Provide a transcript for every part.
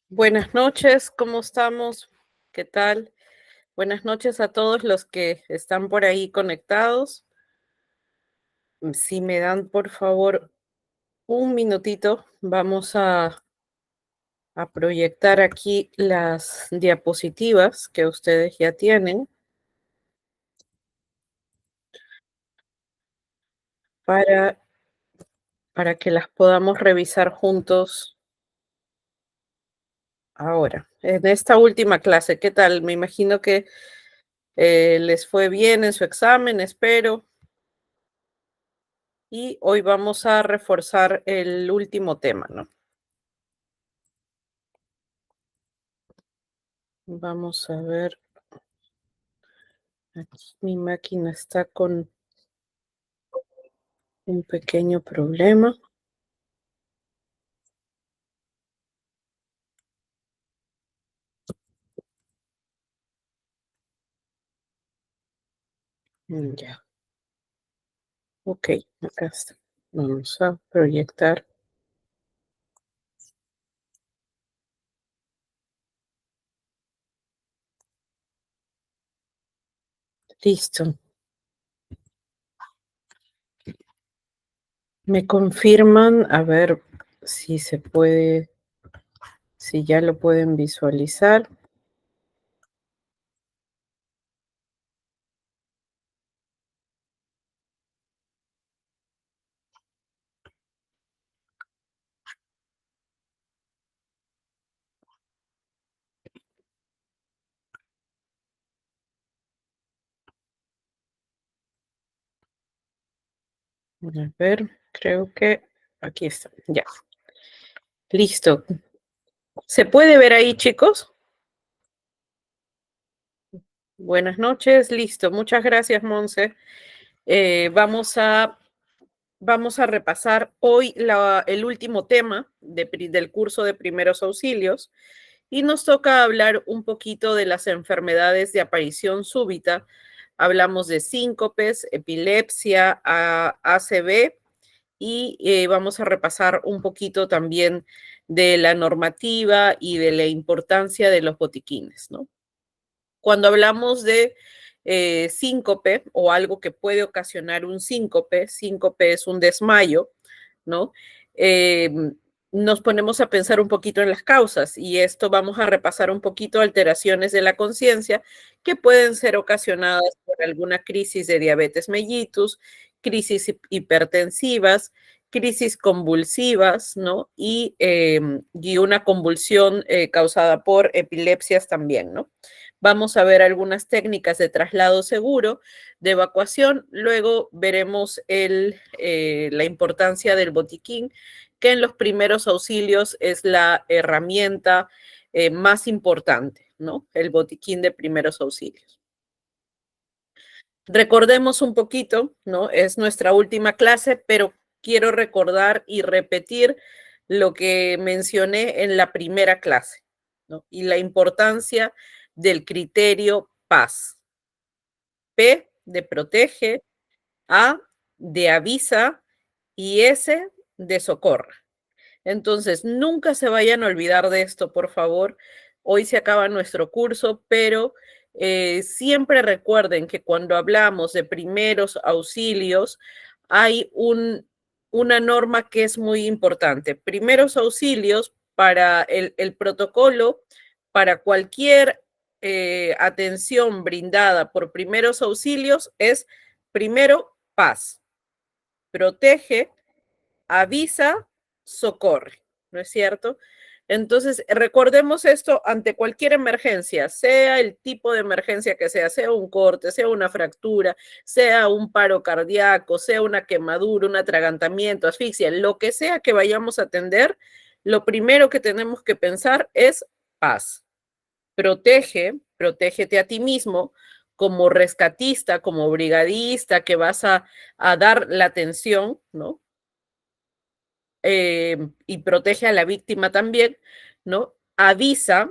Buenas noches, ¿cómo estamos? ¿Qué tal? Buenas noches a todos los que están por ahí conectados. Si me dan, por favor, un minutito, vamos a proyectar aquí las diapositivas que ustedes ya tienen para, para que las podamos revisar juntos ahora. En esta última clase, ¿qué tal? Me imagino que les fue bien en su examen, espero. Y hoy vamos a reforzar el último tema, ¿no? Vamos a ver, aquí mi máquina está con un pequeño problema. Ya, ok, acá está. Vamos a proyectar. Listo. Me confirman, a ver si se puede, si ya lo pueden visualizar. A ver, creo que aquí está. Ya, listo. ¿Se puede ver ahí, chicos? Buenas noches, listo. Muchas gracias, Monse. Eh, vamos a Vamos a repasar hoy el último tema del curso de primeros auxilios y nos toca hablar un poquito de las enfermedades de aparición súbita. Hablamos de síncopes, epilepsia, ACV y vamos a repasar un poquito también de la normativa y de la importancia de los botiquines, ¿no? Cuando hablamos de síncope o algo que puede ocasionar un síncope, síncope es un desmayo, ¿no? Eh, Nos ponemos a pensar un poquito en las causas y esto vamos a repasar un poquito alteraciones de la conciencia que pueden ser ocasionadas por alguna crisis de diabetes mellitus, crisis hipertensivas, crisis convulsivas, ¿no? Y una convulsión causada por epilepsias también, ¿no? Vamos a ver algunas técnicas de traslado seguro, de evacuación. Luego veremos la importancia del botiquín, que en los primeros auxilios es la herramienta más importante, ¿no? El botiquín de primeros auxilios. Recordemos un poquito, ¿no? Es nuestra última clase, pero quiero recordar y repetir lo que mencioné en la primera clase, ¿no? Y la importancia del criterio paz. P de protege, A de avisa y S de socorre. Entonces, nunca se vayan a olvidar de esto, por favor. Hoy se acaba nuestro curso, pero siempre recuerden que cuando hablamos de primeros auxilios, hay una norma que es muy importante. Primeros auxilios para el protocolo, para cualquier atención brindada por primeros auxilios, es primero paz, protege, avisa, socorre, ¿no es cierto? Entonces, recordemos esto ante cualquier emergencia, sea el tipo de emergencia que sea un corte, sea una fractura, sea un paro cardíaco, sea una quemadura, un atragantamiento, asfixia, lo que sea que vayamos a atender, lo primero que tenemos que pensar es paz. Protégete a ti mismo como rescatista, como brigadista, que vas a dar la atención, ¿no? Y protege a la víctima también, ¿no? Avisar,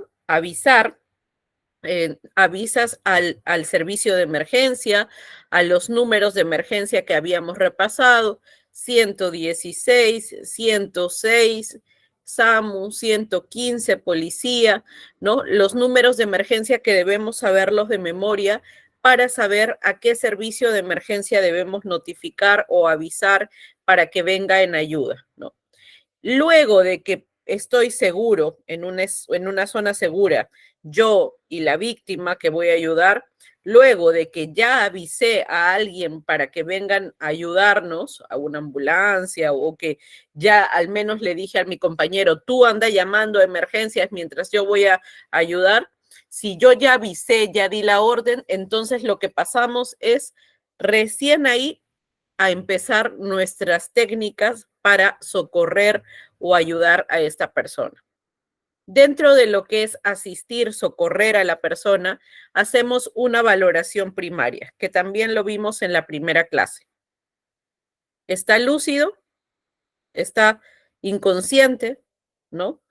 avisas al servicio de emergencia, a los números de emergencia que habíamos repasado, 116, 106, SAMU, 115, policía, ¿no? Los números de emergencia que debemos saberlos de memoria para saber a qué servicio de emergencia debemos notificar o avisar para que venga en ayuda, ¿no? Luego de que estoy seguro en una zona segura, yo y la víctima que voy a ayudar, luego de que ya avisé a alguien para que vengan a ayudarnos, a una ambulancia, o que ya al menos le dije a mi compañero, tú anda llamando a emergencias mientras yo voy a ayudar, si yo ya avisé, ya di la orden, entonces lo que pasamos es recién ahí a empezar nuestras técnicas para socorrer o ayudar a esta persona. Dentro de lo que es asistir, socorrer a la persona, hacemos una valoración primaria, que también lo vimos en la primera clase. ¿Está lúcido? ¿Está inconsciente? ¿No?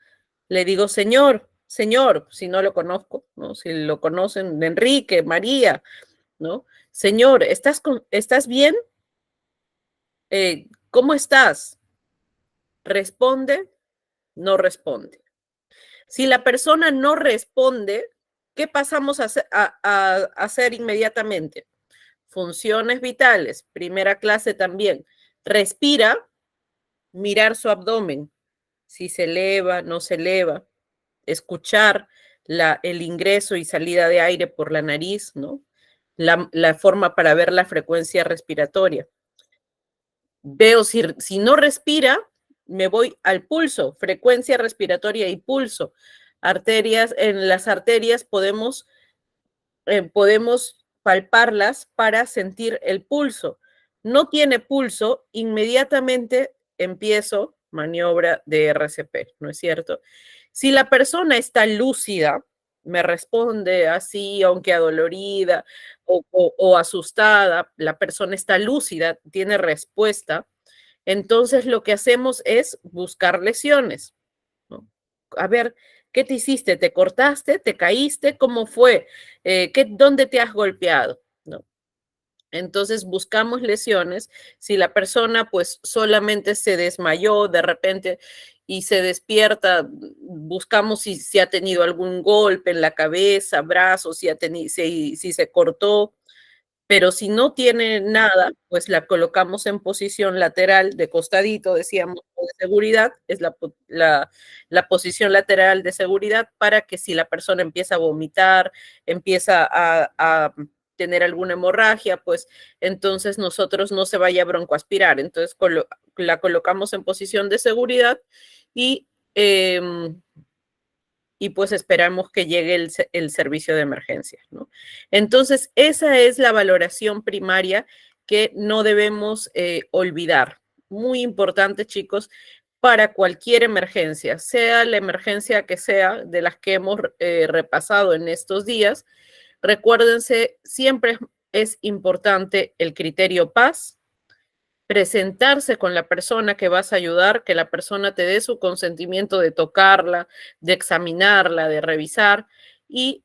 Le digo, señor, señor, si no lo conozco, ¿no? Si lo conocen, Enrique, María, ¿no? Señor, ¿estás bien? ¿Cómo estás? ¿Responde? No responde. Si la persona no responde, ¿qué pasamos a hacer inmediatamente? Funciones vitales, primera clase también. Respira, mirar su abdomen, si se eleva, no se eleva, escuchar el ingreso y salida de aire por la nariz, ¿no? La forma para ver la frecuencia respiratoria. Veo si no respira, me voy al pulso, frecuencia respiratoria y pulso. Arterias, en las arterias podemos palparlas para sentir el pulso. No tiene pulso, inmediatamente empiezo maniobra de RCP, ¿no es cierto? Si la persona está lúcida, me responde así, aunque adolorida o asustada, la persona está lúcida, tiene respuesta, entonces lo que hacemos es buscar lesiones, ¿no? A ver, ¿qué te hiciste? ¿Te cortaste? ¿Te caíste? ¿Cómo fue? ¿Dónde te has golpeado? ¿No? Entonces buscamos lesiones. Si la persona pues solamente se desmayó de repente y se despierta, buscamos si ha tenido algún golpe en la cabeza, brazos, si se cortó, pero si no tiene nada, pues la colocamos en posición lateral, de costadito, decíamos, de seguridad, es la posición lateral de seguridad para que si la persona empieza a vomitar, empieza a tener alguna hemorragia, pues entonces nosotros no se vaya a broncoaspirar. Entonces la colocamos en posición de seguridad y pues esperamos que llegue el servicio de emergencia, ¿no? Entonces, esa es la valoración primaria que no debemos olvidar. Muy importante, chicos, para cualquier emergencia, sea la emergencia que sea de las que hemos repasado en estos días. Recuérdense, siempre es importante el criterio paz, presentarse con la persona que vas a ayudar, que la persona te dé su consentimiento de tocarla, de examinarla, de revisar y,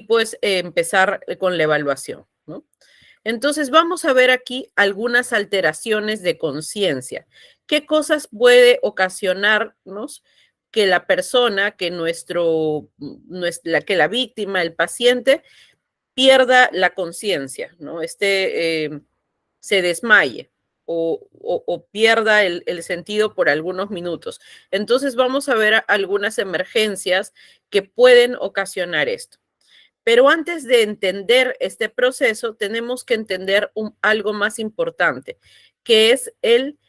pues empezar con la evaluación, ¿no? Entonces vamos a ver aquí algunas alteraciones de conciencia. ¿Qué cosas puede ocasionarnos que la persona, que que la víctima, el paciente, pierda la conciencia, ¿no? Se desmaye o pierda el sentido por algunos minutos. Entonces vamos a ver algunas emergencias que pueden ocasionar esto. Pero antes de entender este proceso, tenemos que entender algo más importante, que es el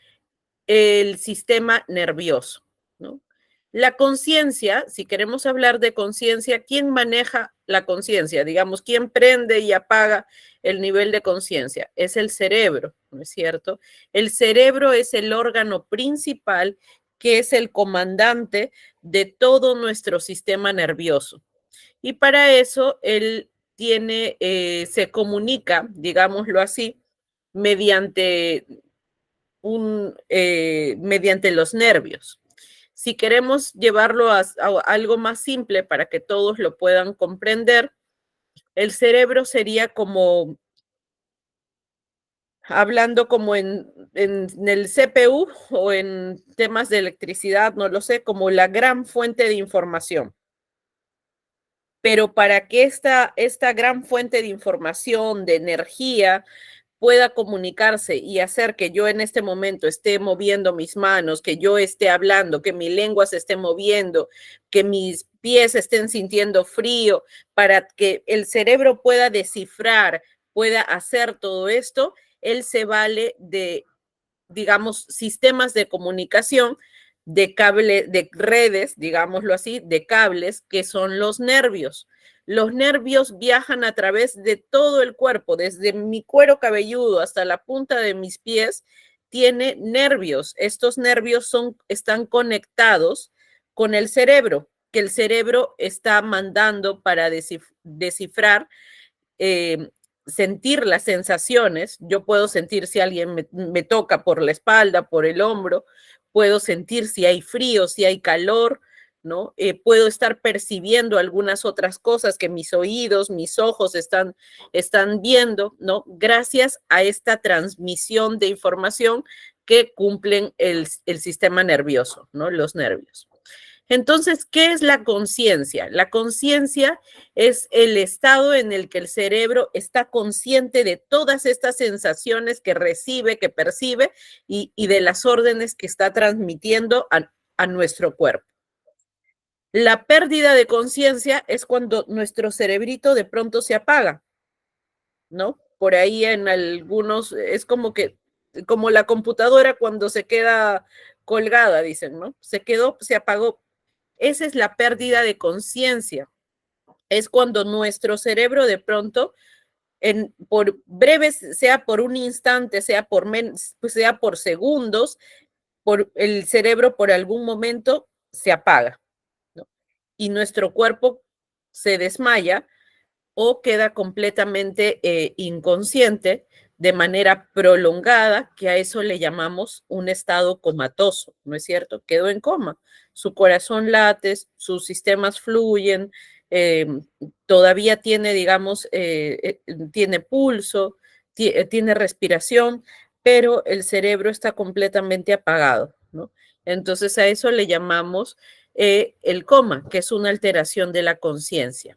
sistema nervioso, ¿no? La conciencia, si queremos hablar de conciencia, ¿quién maneja la conciencia? Digamos, ¿quién prende y apaga el nivel de conciencia? Es el cerebro, ¿no es cierto? El cerebro es el órgano principal que es el comandante de todo nuestro sistema nervioso. Y para eso él se comunica, digámoslo así, mediante mediante los nervios. Si queremos llevarlo a algo más simple para que todos lo puedan comprender, el cerebro sería como, hablando como en en el CPU o en temas de electricidad, no lo sé, como la gran fuente de información. Pero para que esta gran fuente de información, de energía, pueda comunicarse y hacer que yo en este momento esté moviendo mis manos, que yo esté hablando, que mi lengua se esté moviendo, que mis pies estén sintiendo frío, para que el cerebro pueda descifrar, pueda hacer todo esto, él se vale de, digamos, sistemas de comunicación, de cable, de redes, digámoslo así, de cables, que son los nervios. Los nervios viajan a través de todo el cuerpo, desde mi cuero cabelludo hasta la punta de mis pies, tiene nervios. Estos nervios están conectados con el cerebro, que el cerebro está mandando para descifrar, eh, sentir las sensaciones. Yo puedo sentir si alguien me toca por la espalda, por el hombro, puedo sentir si hay frío, si hay calor, ¿no? Puedo estar percibiendo algunas otras cosas que mis oídos, mis ojos están viendo, ¿no? Gracias a esta transmisión de información que cumplen el sistema nervioso, ¿no? Los nervios. Entonces, ¿qué es la conciencia? La conciencia es el estado en el que el cerebro está consciente de todas estas sensaciones que recibe, que percibe y de las órdenes que está transmitiendo a nuestro cuerpo. La pérdida de conciencia es cuando nuestro cerebrito de pronto se apaga, ¿no? Por ahí en algunos, es como la computadora cuando se queda colgada, dicen, ¿no? Se apagó. Esa es la pérdida de conciencia. Es cuando nuestro cerebro de pronto, por breves, sea por un instante, sea por segundos, el cerebro por algún momento se apaga, ¿no? Y nuestro cuerpo se desmaya o queda completamente inconsciente de manera prolongada, que a eso le llamamos un estado comatoso, ¿no es cierto? Quedó en coma, su corazón late, sus sistemas fluyen, eh, todavía tiene, digamos, tiene pulso, tiene respiración, pero el cerebro está completamente apagado, ¿no? Entonces a eso le llamamos el coma, que es una alteración de la conciencia.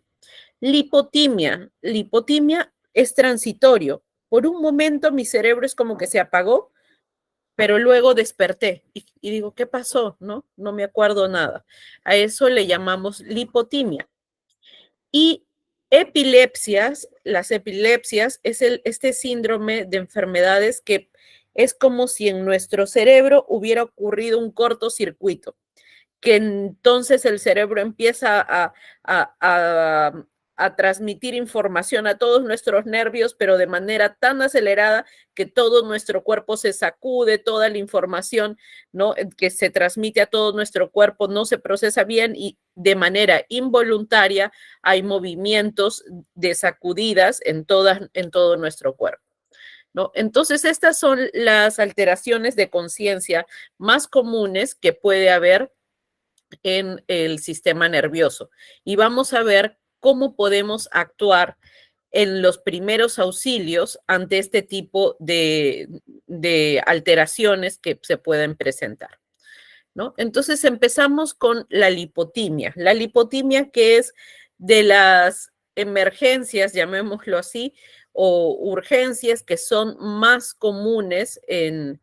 Lipotimia. Lipotimia es transitorio. Por un momento mi cerebro es como que se apagó, pero luego desperté y digo, ¿qué pasó? No me acuerdo nada. A eso le llamamos lipotimia. Y epilepsias, las epilepsias es este síndrome de enfermedades que es como si en nuestro cerebro hubiera ocurrido un cortocircuito, que entonces el cerebro empieza a transmitir información a todos nuestros nervios, pero de manera tan acelerada que todo nuestro cuerpo se sacude, toda la información, ¿no?, que se transmite a todo nuestro cuerpo no se procesa bien y de manera involuntaria hay movimientos de sacudidas en todo nuestro cuerpo, ¿no? Entonces, estas son las alteraciones de conciencia más comunes que puede haber en el sistema nervioso. Y vamos a ver cómo podemos actuar en los primeros auxilios ante este tipo de alteraciones que se pueden presentar, ¿no? Entonces empezamos con la lipotimia. La lipotimia, que es de las emergencias, llamémoslo así, o urgencias que son más comunes en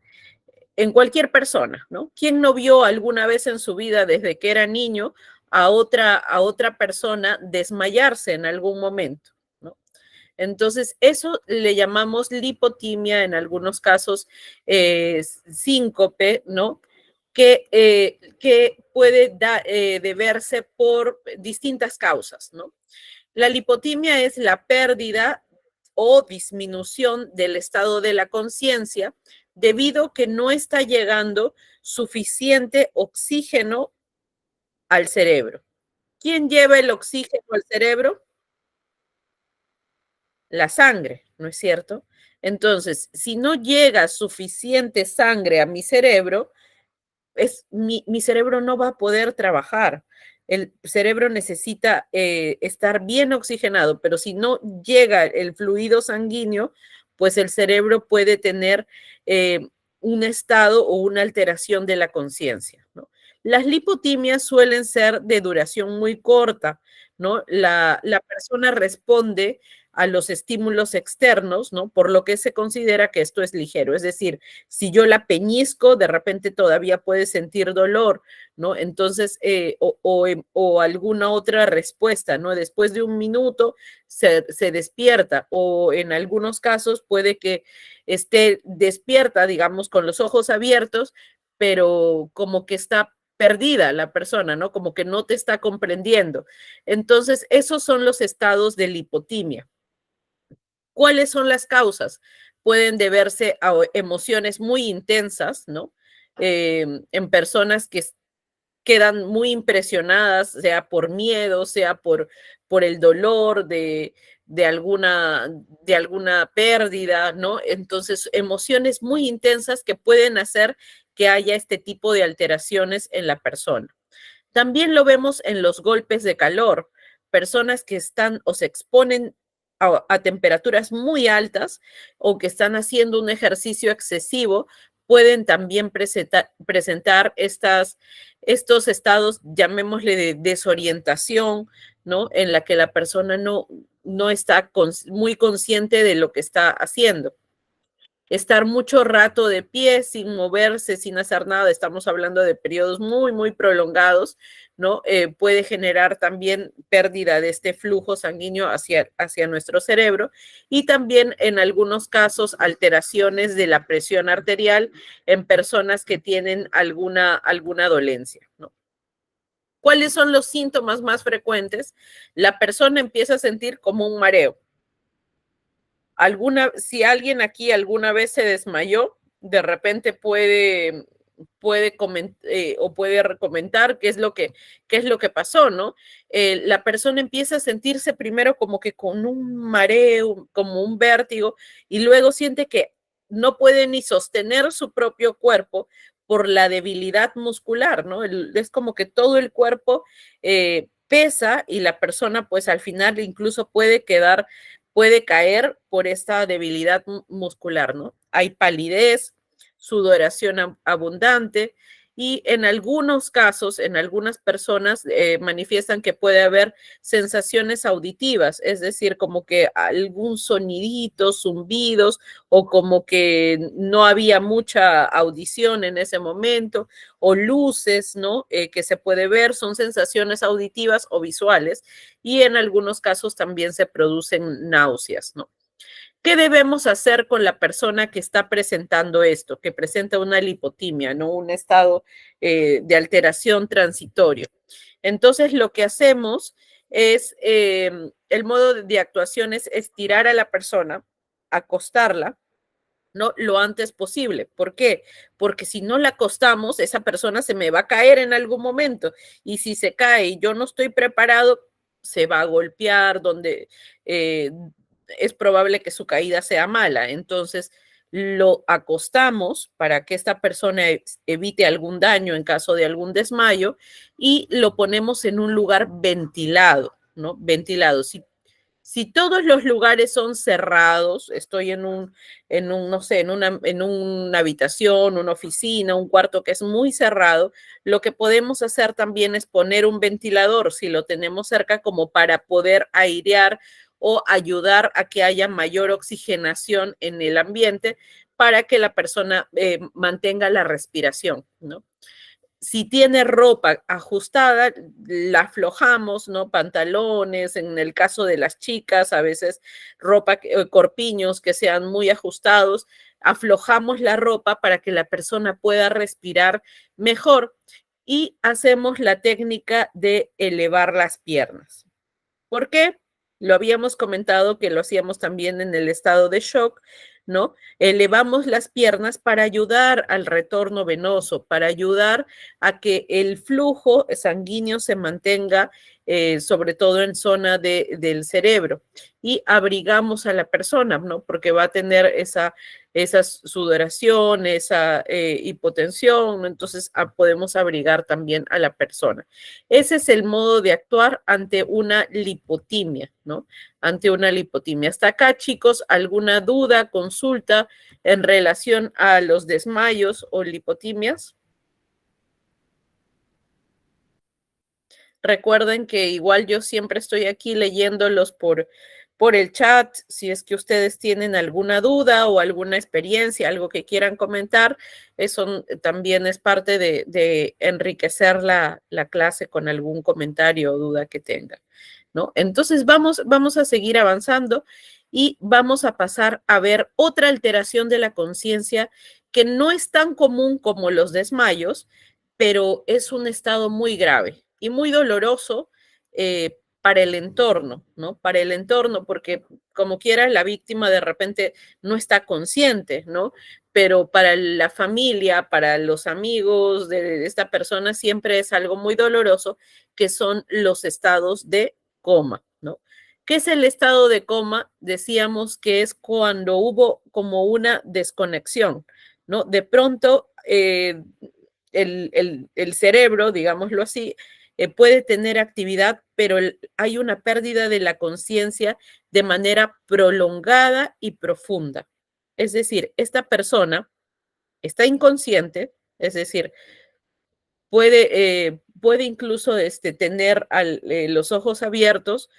cualquier persona, ¿no? ¿Quién no vio alguna vez en su vida desde que era niño a otra persona desmayarse en algún momento, ¿no? Entonces, eso le llamamos lipotimia, en algunos casos síncope, ¿no? Que puede deberse por distintas causas, ¿no? La lipotimia es la pérdida o disminución del estado de la conciencia debido a que no está llegando suficiente oxígeno al cerebro. ¿Quién lleva el oxígeno al cerebro? La sangre, ¿no es cierto? Entonces, si no llega suficiente sangre a mi cerebro, mi cerebro no va a poder trabajar. El cerebro necesita estar bien oxigenado, pero si no llega el fluido sanguíneo, pues el cerebro puede tener un estado o una alteración de la conciencia, ¿no? Las lipotimias suelen ser de duración muy corta, ¿no? La persona responde a los estímulos externos, ¿no? Por lo que se considera que esto es ligero. Es decir, si yo la peñizco, de repente todavía puede sentir dolor, ¿no? Entonces, o alguna otra respuesta, ¿no? Después de un minuto se despierta, o en algunos casos puede que esté despierta, digamos, con los ojos abiertos, pero como que está perdida la persona, ¿no? Como que no te está comprendiendo. Entonces, esos son los estados de lipotimia. ¿Cuáles son las causas? Pueden deberse a emociones muy intensas, ¿no? En personas que quedan muy impresionadas, sea por miedo, sea por el dolor de alguna pérdida, ¿no? Entonces, emociones muy intensas que pueden hacer que haya este tipo de alteraciones en la persona. También lo vemos en los golpes de calor, personas que están o se exponen a temperaturas muy altas o que están haciendo un ejercicio excesivo, pueden también presentar estos estados, llamémosle de desorientación, ¿no? En la que la persona no está muy consciente de lo que está haciendo. Estar mucho rato de pie, sin moverse, sin hacer nada, estamos hablando de periodos muy, muy prolongados, ¿no? Puede generar también pérdida de este flujo sanguíneo hacia nuestro cerebro, y también en algunos casos alteraciones de la presión arterial en personas que tienen alguna dolencia, ¿no? ¿Cuáles son los síntomas más frecuentes? La persona empieza a sentir como un mareo. Si alguien aquí alguna vez se desmayó, de repente o puede comentar qué es lo que pasó, ¿no? La persona empieza a sentirse primero como que con un mareo, como un vértigo, y luego siente que no puede ni sostener su propio cuerpo por la debilidad muscular, ¿no? Es como que todo el cuerpo pesa, y la persona pues al final incluso puede caer por esta debilidad muscular, ¿no? Hay palidez, sudoración abundante, y en algunos casos, en algunas personas manifiestan que puede haber sensaciones auditivas, es decir, como que algún sonidito, zumbidos, o como que no había mucha audición en ese momento, o luces, ¿no? Que se puede ver, son sensaciones auditivas o visuales, y en algunos casos también se producen náuseas, ¿no? ¿Qué debemos hacer con la persona que está presentando esto, que presenta una lipotimia, ¿no? Un estado de alteración transitorio? Entonces, lo que hacemos es, el modo de actuación es estirar a la persona, acostarla, ¿no? Lo antes posible. ¿Por qué? Porque si no la acostamos, esa persona se me va a caer en algún momento, y si se cae y yo no estoy preparado, se va a golpear, donde es probable que su caída sea mala. Entonces, lo acostamos para que esta persona evite algún daño en caso de algún desmayo, y lo ponemos en un lugar ventilado, ¿no? Ventilado. Si todos los lugares son cerrados, estoy no sé, en una habitación, una oficina, un cuarto que es muy cerrado, lo que podemos hacer también es poner un ventilador, si lo tenemos cerca, como para poder airear o ayudar a que haya mayor oxigenación en el ambiente, para que la persona mantenga la respiración, ¿no? Si tiene ropa ajustada, la aflojamos, ¿no? Pantalones, en el caso de las chicas, a veces corpiños que sean muy ajustados, aflojamos la ropa para que la persona pueda respirar mejor, y hacemos la técnica de elevar las piernas. ¿Por qué? Lo habíamos comentado que lo hacíamos también en el estado de shock, ¿no? Elevamos las piernas para ayudar al retorno venoso, para ayudar a que el flujo sanguíneo se mantenga sobre todo en zona del cerebro, y abrigamos a la persona, ¿no? Porque va a tener esa sudoración, esa hipotensión, ¿no? Entonces podemos abrigar también a la persona. Ese es el modo de actuar ante una lipotimia, ¿no? Ante una lipotimia. Hasta acá, chicos, ¿alguna duda, consulta en relación a los desmayos o lipotimias? Recuerden que igual yo siempre estoy aquí leyéndolos por el chat. Si es que ustedes tienen alguna duda o alguna experiencia, algo que quieran comentar, eso también es parte de enriquecer la clase con algún comentario o duda que tengan, ¿no? Entonces vamos a seguir avanzando y vamos a pasar a ver otra alteración de la conciencia que no es tan común como los desmayos, pero es un estado muy grave y muy doloroso para el entorno, ¿no? Para el entorno, porque como quiera la víctima de repente no está consciente, ¿no? Pero para la familia, para los amigos de esta persona siempre es algo muy doloroso, que son los estados de coma, ¿no? ¿Qué es el estado de coma? Decíamos que es cuando hubo como una desconexión, ¿no? De pronto, el cerebro, digámoslo así, puede tener actividad, pero hay una pérdida de la conciencia de manera prolongada y profunda. Es decir, esta persona está inconsciente, es decir, puede incluso tener los ojos abiertos,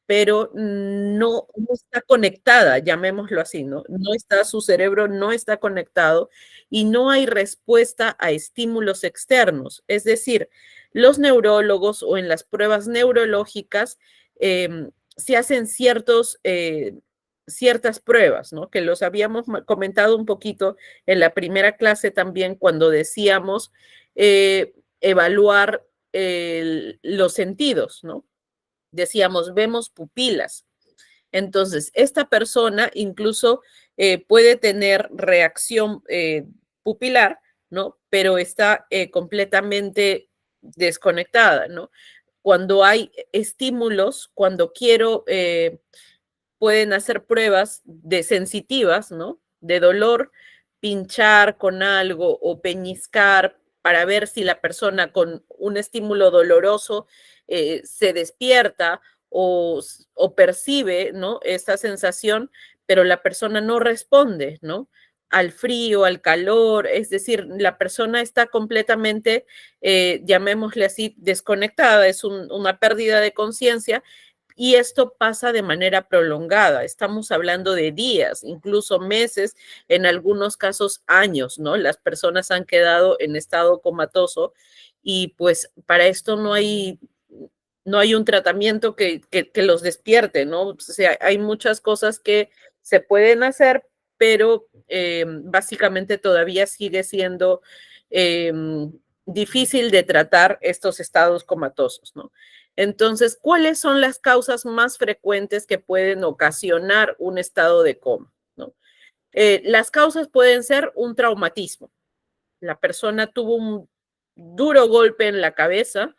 pero no está conectada, llamémoslo así, ¿no? No está, su cerebro no está conectado y no hay respuesta a estímulos externos. Es decir, los neurólogos o en las pruebas neurológicas se hacen ciertas pruebas, ¿no? Que los habíamos comentado un poquito en la primera clase también cuando decíamos evaluar los sentidos, ¿no? Decíamos, vemos pupilas. Entonces, esta persona incluso puede tener reacción pupilar, ¿no? Pero está completamente desconectada, ¿no? Cuando hay estímulos, cuando quiero, pueden hacer pruebas de sensitivas, ¿no? De dolor, pinchar con algo o peñiscar para ver si la persona con un estímulo doloroso se despierta o percibe, ¿no? Esta sensación, pero la persona no responde, ¿no? Al frío, al calor, es decir, la persona está completamente, llamémosle así, desconectada, es una pérdida de conciencia y esto pasa de manera prolongada. Estamos hablando de días, incluso meses, en algunos casos años, ¿no? Las personas han quedado en estado comatoso y pues para esto no hay un tratamiento que los despierte, ¿no? O sea, hay muchas cosas que se pueden hacer, pero básicamente todavía sigue siendo eh, difícil de tratar estos estados comatosos, ¿no? Entonces, ¿cuáles son las causas más frecuentes que pueden ocasionar un estado de coma? ¿No? Las causas pueden ser un traumatismo. La persona tuvo un duro golpe en la cabeza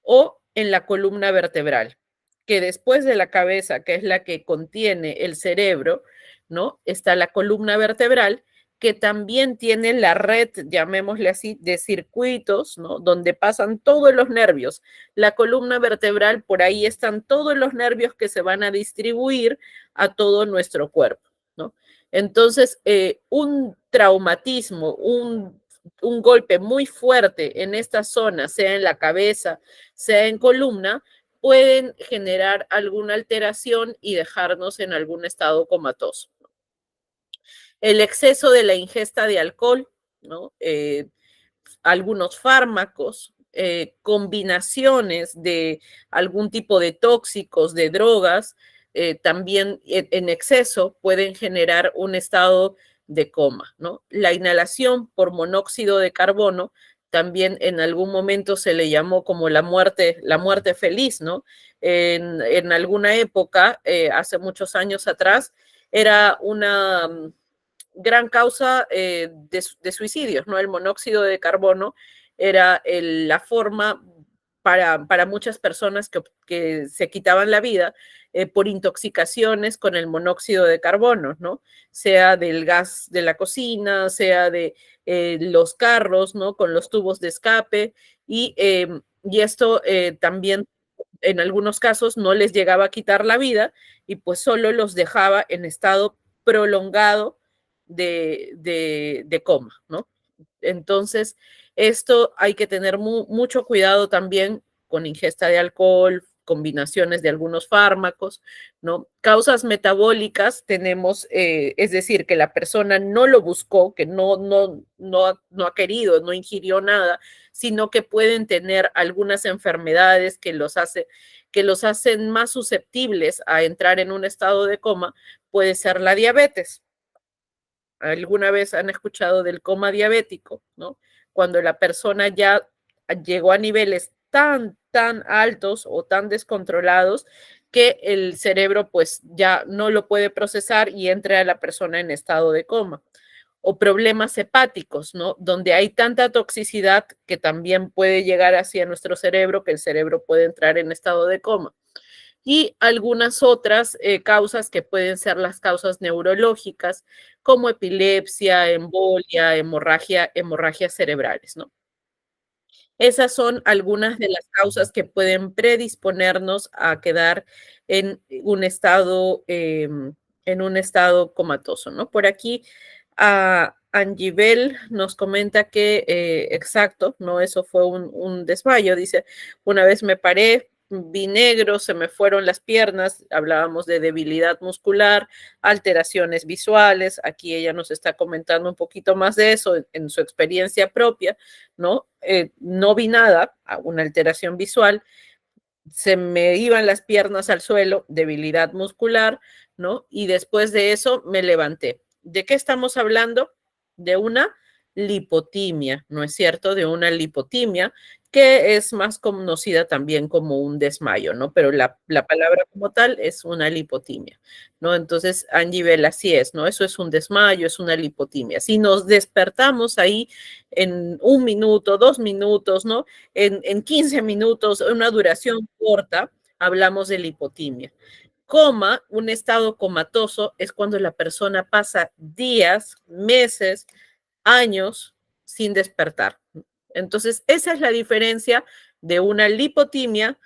o en la columna vertebral, que después de la cabeza, que es la que contiene el cerebro, ¿no? Está la columna vertebral, que también tiene la red, llamémosle así, de circuitos, ¿no? Donde pasan todos los nervios. La columna vertebral, por ahí están todos los nervios que se van a distribuir a todo nuestro cuerpo, ¿no? Entonces, un traumatismo, un golpe muy fuerte en esta zona, sea en la cabeza, sea en columna, pueden generar alguna alteración y dejarnos en algún estado comatoso. El exceso de la ingesta de alcohol, ¿no? Algunos fármacos, combinaciones de algún tipo de tóxicos, de drogas, también en exceso pueden generar un estado de coma, ¿no? La inhalación por monóxido de carbono también en algún momento se le llamó como la muerte feliz, ¿no? En alguna época, hace muchos años atrás, era una gran causa de suicidios, ¿no? El monóxido de carbono era la forma para muchas personas que se quitaban la vida por intoxicaciones con el monóxido de carbono, ¿no? Sea del gas de la cocina, sea de los carros, ¿no? Con los tubos de escape y esto también en algunos casos no les llegaba a quitar la vida y pues solo los dejaba en estado prolongado de coma, ¿no? Entonces, esto hay que tener mucho cuidado también con ingesta de alcohol, combinaciones de algunos fármacos, ¿no? Causas metabólicas tenemos, es decir, que la persona no lo buscó, que no ha querido, no ingirió nada, sino que pueden tener algunas enfermedades que los hacen más susceptibles a entrar en un estado de coma, puede ser la diabetes. ¿Alguna vez han escuchado del coma diabético, no? Cuando la persona ya llegó a niveles tan altos o tan descontrolados que el cerebro pues ya no lo puede procesar y entra a la persona en estado de coma. O problemas hepáticos, ¿no? Donde hay tanta toxicidad que también puede llegar hacia nuestro cerebro, que el cerebro puede entrar en estado de coma y algunas otras causas que pueden ser las causas neurológicas, como epilepsia, embolia, hemorragias cerebrales, ¿no? Esas son algunas de las causas que pueden predisponernos a quedar en en un estado comatoso, ¿no? Por aquí, Angibel nos comenta que, exacto, ¿no? Eso fue un desmayo. Dice, una vez me paré, vi negro, se me fueron las piernas, hablábamos de debilidad muscular, alteraciones visuales. Aquí ella nos está comentando un poquito más de eso en su experiencia propia, ¿no? No vi nada, una alteración visual, se me iban las piernas al suelo, debilidad muscular, ¿no? Y después de eso me levanté. ¿De qué estamos hablando? De una lipotimia, ¿no es cierto? De una lipotimia que es más conocida también como un desmayo, ¿no? Pero la palabra como tal es una lipotimia, ¿no? Entonces, Angie Bell, así es, ¿no? Eso es un desmayo, es una lipotimia. Si nos despertamos ahí en 1 minuto, 2 minutos, ¿no? En 15 minutos, una duración corta, hablamos de lipotimia. Coma, un estado comatoso, es cuando la persona pasa días, meses, años sin despertar. Entonces, esa es la diferencia de una lipotimia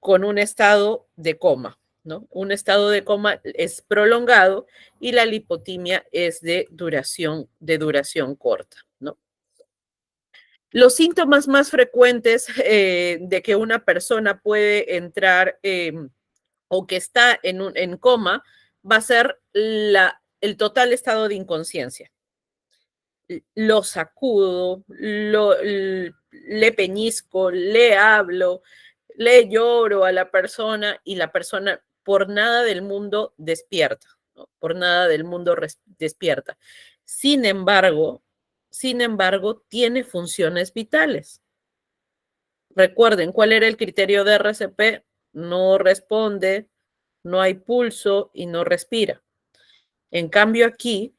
con un estado de coma, ¿no? Un estado de coma es prolongado y la lipotimia es de duración corta, ¿no? Los síntomas más frecuentes de que una persona puede entrar o que está en coma va a ser el total estado de inconsciencia. Lo sacudo, le peñisco, le hablo, le lloro a la persona y la persona por nada del mundo despierta, ¿no? Por nada del mundo despierta. Sin embargo, sin embargo, tiene funciones vitales. Recuerden, ¿cuál era el criterio de RCP? No responde, no hay pulso y no respira. En cambio aquí,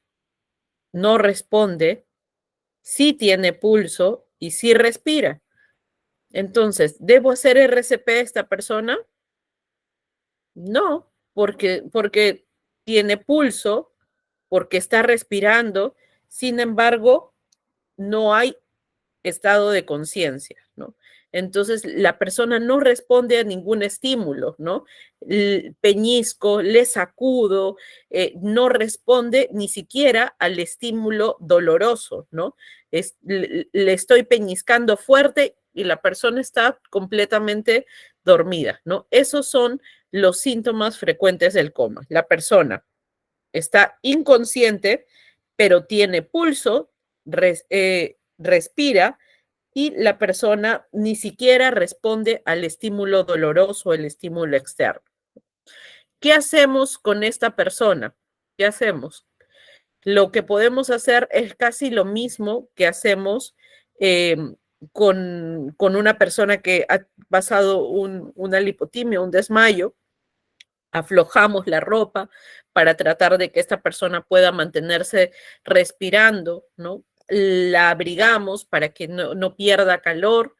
no responde, sí tiene pulso y sí respira. Entonces, ¿debo hacer RCP a esta persona? No, porque tiene pulso, porque está respirando, sin embargo, no hay estado de conciencia, ¿no? Entonces, la persona no responde a ningún estímulo, ¿no? Peñisco, le sacudo, no responde ni siquiera al estímulo doloroso, ¿no? Le estoy peñiscando fuerte y la persona está completamente dormida, ¿no? Esos son los síntomas frecuentes del coma. La persona está inconsciente, pero tiene pulso, respira y la persona ni siquiera responde al estímulo doloroso, el estímulo externo. ¿Qué hacemos con esta persona? ¿Qué hacemos? Lo que podemos hacer es casi lo mismo que hacemos eh, con una persona que ha pasado una lipotimia, un desmayo. Aflojamos la ropa para tratar de que esta persona pueda mantenerse respirando, ¿no? La abrigamos para que no pierda calor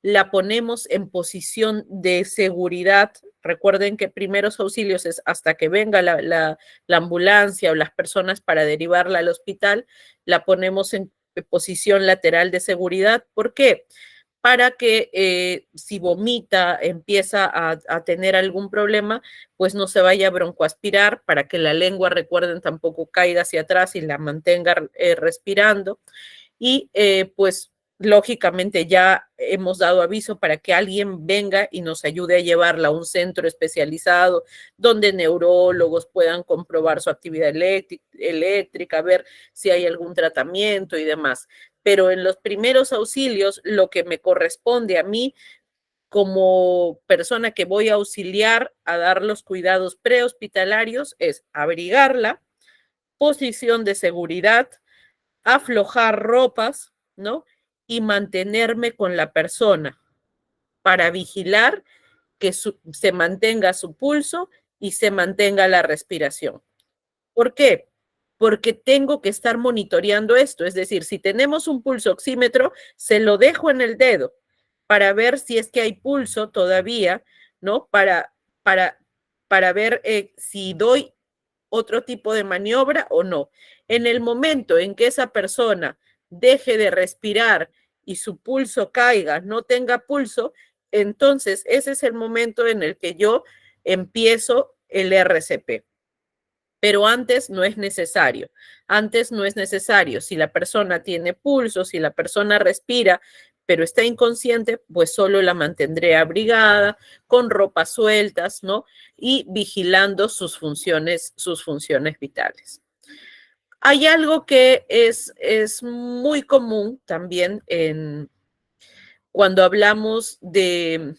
la ponemos en posición de seguridad. Recuerden que primeros auxilios es hasta que venga la ambulancia o las personas para derivarla al hospital, la ponemos en posición lateral de seguridad. ¿Por qué? Para que si vomita, empieza a tener algún problema, pues no se vaya a broncoaspirar, para que la lengua, recuerden, tampoco caiga hacia atrás y la mantenga respirando. Y pues lógicamente ya hemos dado aviso para que alguien venga y nos ayude a llevarla a un centro especializado donde neurólogos puedan comprobar su actividad eléctrica, ver si hay algún tratamiento y demás. Pero en los primeros auxilios, lo que me corresponde a mí como persona que voy a auxiliar a dar los cuidados prehospitalarios es abrigarla, posición de seguridad, aflojar ropas, ¿no? Y mantenerme con la persona para vigilar que se mantenga su pulso y se mantenga la respiración. ¿Por qué? Porque tengo que estar monitoreando esto. Es decir, si tenemos un pulso oxímetro, se lo dejo en el dedo para ver si es que hay pulso todavía, ¿no? Para, para ver si doy otro tipo de maniobra o no. En el momento en que esa persona deje de respirar y su pulso caiga, no tenga pulso, entonces ese es el momento en el que yo empiezo el RCP. Pero antes no es necesario. Antes no es necesario. Si la persona tiene pulso, si la persona respira, pero está inconsciente, pues solo la mantendré abrigada, con ropas sueltas, ¿no? Y vigilando sus funciones vitales. Hay algo que es muy común también cuando hablamos de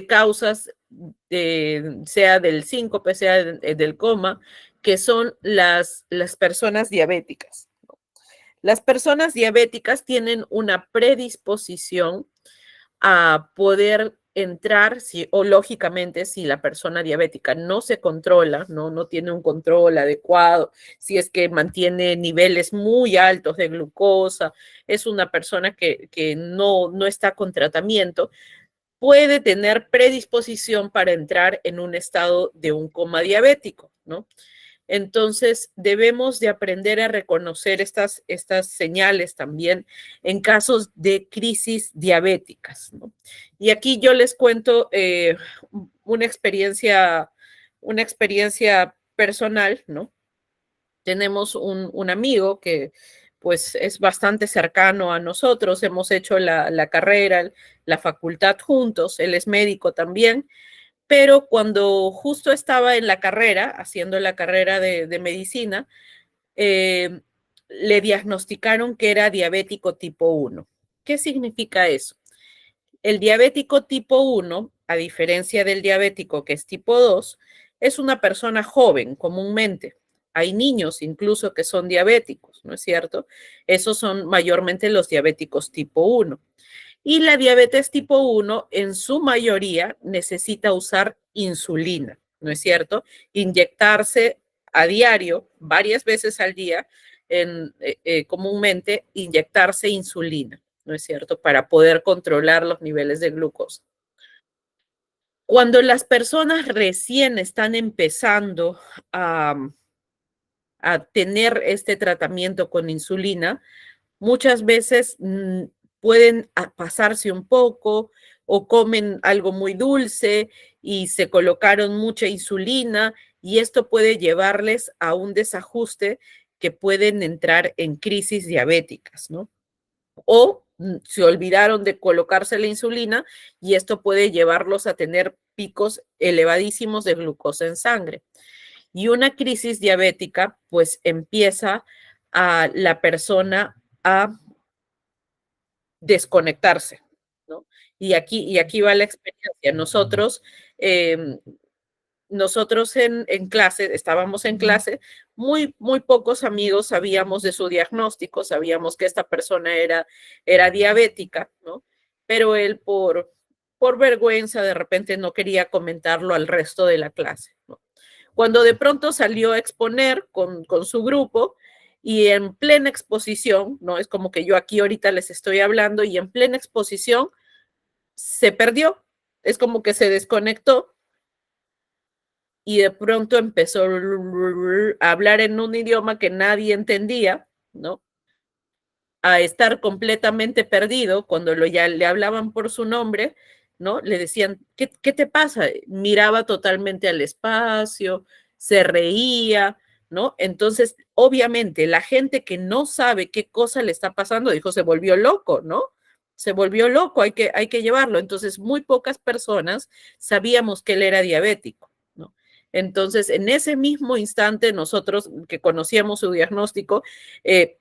causas, sea del síncope, sea del coma, que son las personas diabéticas. Las personas diabéticas tienen una predisposición a poder entrar, o lógicamente, si la persona diabética no se controla, no tiene un control adecuado, si es que mantiene niveles muy altos de glucosa, es una persona que no está con tratamiento, puede tener predisposición para entrar en un estado de un coma diabético, ¿no? Entonces, debemos de aprender a reconocer estas señales también en casos de crisis diabéticas, ¿no? Y aquí yo les cuento una experiencia personal, ¿no? Tenemos un amigo que pues es bastante cercano a nosotros, hemos hecho la carrera, la facultad juntos, él es médico también, pero cuando justo estaba en la carrera, haciendo la carrera de medicina, eh, le diagnosticaron que era diabético tipo 1. ¿Qué significa eso? El diabético tipo 1, a diferencia del diabético que es tipo 2, es una persona joven comúnmente. Hay niños incluso que son diabéticos, ¿no es cierto? Esos son mayormente los diabéticos tipo 1. Y la diabetes tipo 1 en su mayoría necesita usar insulina, ¿no es cierto? Inyectarse a diario, varias veces al día, comúnmente inyectarse insulina, ¿no es cierto? Para poder controlar los niveles de glucosa. Cuando las personas recién están empezando a tener este tratamiento con insulina, muchas veces pueden pasarse un poco o comen algo muy dulce y se colocaron mucha insulina y esto puede llevarles a un desajuste que pueden entrar en crisis diabéticas, ¿no? O se olvidaron de colocarse la insulina y esto puede llevarlos a tener picos elevadísimos de glucosa en sangre. Y una crisis diabética, pues empieza a la persona a desconectarse, ¿no? Y aquí va la experiencia. Nosotros en clase, estábamos en clase, muy pocos amigos sabíamos de su diagnóstico, sabíamos que esta persona era diabética, ¿no? Pero él por vergüenza de repente no quería comentarlo al resto de la clase, ¿no? Cuando de pronto salió a exponer con su grupo y en plena exposición, ¿no? Es como que yo aquí ahorita les estoy hablando y en plena exposición se perdió, es como que se desconectó y de pronto empezó a hablar en un idioma que nadie entendía, ¿no? A estar completamente perdido cuando ya le hablaban por su nombre, ¿no? Le decían, ¿qué te pasa? Miraba totalmente al espacio, se reía, ¿no? Entonces, obviamente, la gente que no sabe qué cosa le está pasando, dijo, se volvió loco, ¿no? Se volvió loco, hay que llevarlo. Entonces, muy pocas personas sabíamos que él era diabético, ¿no? Entonces, en ese mismo instante, nosotros que conocíamos su diagnóstico, eh,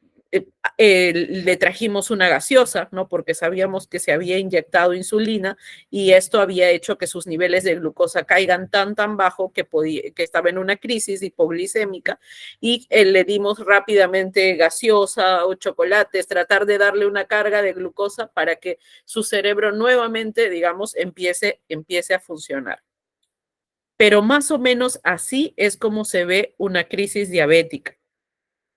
le trajimos una gaseosa, ¿no? Porque sabíamos que se había inyectado insulina y esto había hecho que sus niveles de glucosa caigan tan bajo que estaba en una crisis hipoglicémica y le dimos rápidamente gaseosa o chocolates, tratar de darle una carga de glucosa para que su cerebro nuevamente, digamos, empiece a funcionar. Pero más o menos así es como se ve una crisis diabética.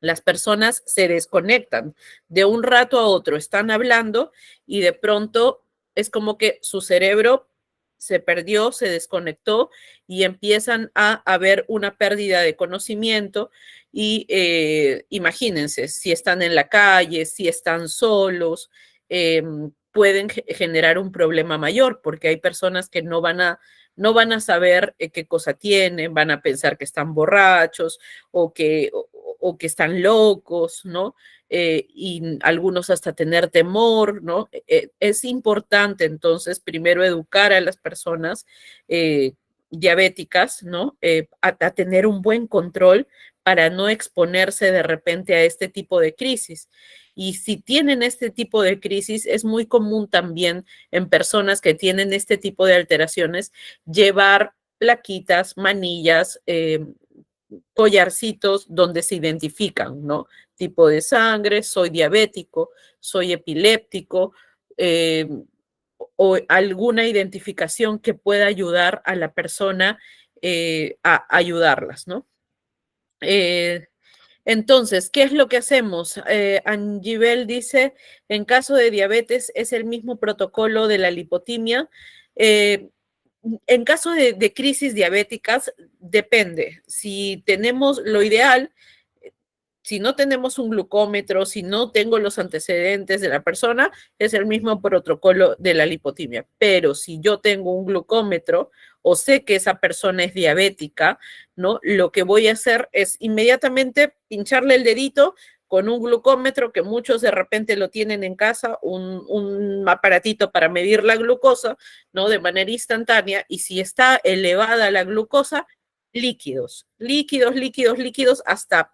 Las personas se desconectan de un rato a otro, están hablando y de pronto es como que su cerebro se perdió, se desconectó y empiezan a haber una pérdida de conocimiento y imagínense, si están en la calle, si están solos, pueden generar un problema mayor porque hay personas que no van a saber qué cosa tienen, van a pensar que están borrachos o que están locos, ¿no? Y algunos hasta tener temor, ¿no? Es importante entonces primero educar a las personas diabéticas, ¿no? A tener un buen control para no exponerse de repente a este tipo de crisis. Y si tienen este tipo de crisis, es muy común también en personas que tienen este tipo de alteraciones llevar plaquitas, manillas, collarcitos donde se identifican, ¿no? Tipo de sangre, soy diabético, soy epiléptico, o alguna identificación que pueda ayudar a la persona a ayudarlas, ¿no? Entonces, ¿qué es lo que hacemos? Angibel dice, en caso de diabetes es el mismo protocolo de la lipotimia. En caso de crisis diabéticas, depende. Si tenemos lo ideal, si no tenemos un glucómetro, si no tengo los antecedentes de la persona, es el mismo protocolo de la lipotimia. Pero si yo tengo un glucómetro o sé que esa persona es diabética, ¿no? Lo que voy a hacer es inmediatamente pincharle el dedito con un glucómetro que muchos de repente lo tienen en casa, un aparatito para medir la glucosa, ¿no? De manera instantánea, y si está elevada la glucosa, líquidos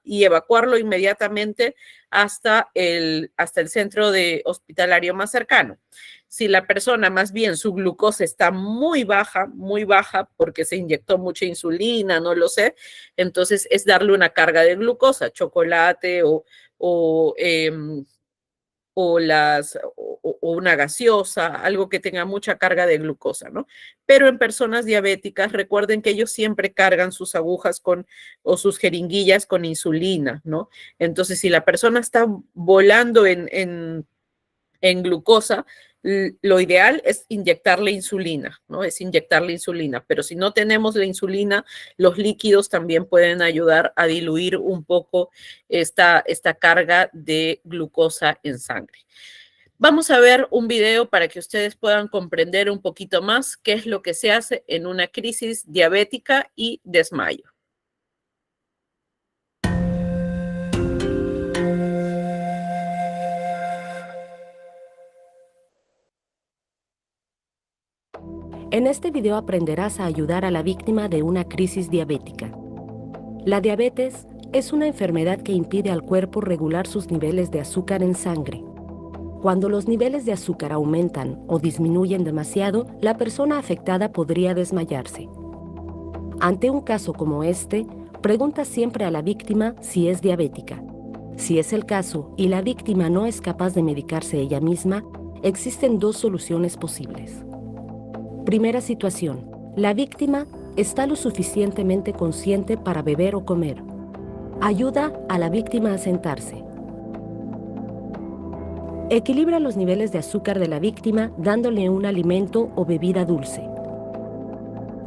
y evacuarlo inmediatamente hasta el centro de hospitalario más cercano. Si la persona más bien su glucosa está muy baja porque se inyectó mucha insulina, no lo sé, entonces es darle una carga de glucosa, chocolate o o una gaseosa, algo que tenga mucha carga de glucosa, ¿no? Pero en personas diabéticas, recuerden que ellos siempre cargan sus agujas o sus jeringuillas con insulina, ¿no? Entonces, si la persona está volando en glucosa, lo ideal es inyectarle insulina, ¿no? Es inyectarle insulina, pero si no tenemos la insulina, los líquidos también pueden ayudar a diluir un poco esta carga de glucosa en sangre. Vamos a ver un video para que ustedes puedan comprender un poquito más qué es lo que se hace en una crisis diabética y desmayo. En este video aprenderás a ayudar a la víctima de una crisis diabética. La diabetes es una enfermedad que impide al cuerpo regular sus niveles de azúcar en sangre. Cuando los niveles de azúcar aumentan o disminuyen demasiado, la persona afectada podría desmayarse. Ante un caso como este, pregunta siempre a la víctima si es diabética. Si es el caso y la víctima no es capaz de medicarse ella misma, existen dos soluciones posibles. Primera situación. La víctima está lo suficientemente consciente para beber o comer. Ayuda a la víctima a sentarse. Equilibra los niveles de azúcar de la víctima dándole un alimento o bebida dulce.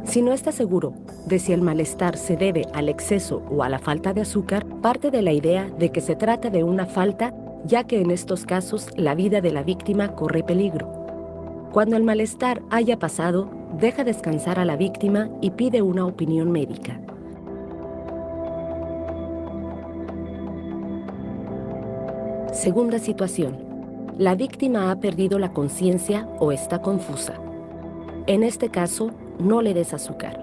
Si no está seguro de si el malestar se debe al exceso o a la falta de azúcar, parte de la idea de que se trata de una falta, ya que en estos casos la vida de la víctima corre peligro. Cuando el malestar haya pasado, deja descansar a la víctima y pide una opinión médica. Segunda situación. La víctima ha perdido la conciencia o está confusa. En este caso, no le des azúcar.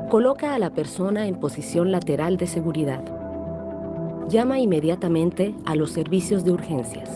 Coloca a la persona en posición lateral de seguridad. Llama inmediatamente a los servicios de urgencias.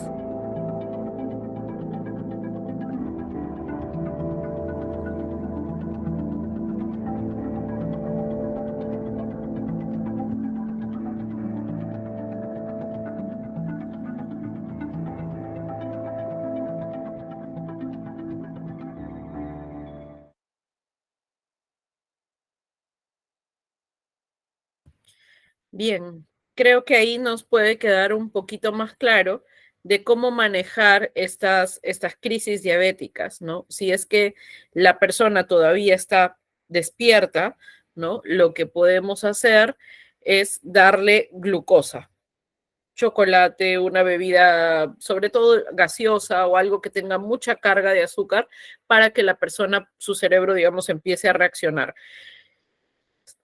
Bien, creo que ahí nos puede quedar un poquito más claro de cómo manejar estas crisis diabéticas, ¿no? Si es que la persona todavía está despierta, ¿no? Lo que podemos hacer es darle glucosa, chocolate, una bebida, sobre todo gaseosa o algo que tenga mucha carga de azúcar para que la persona, su cerebro, digamos, empiece a reaccionar.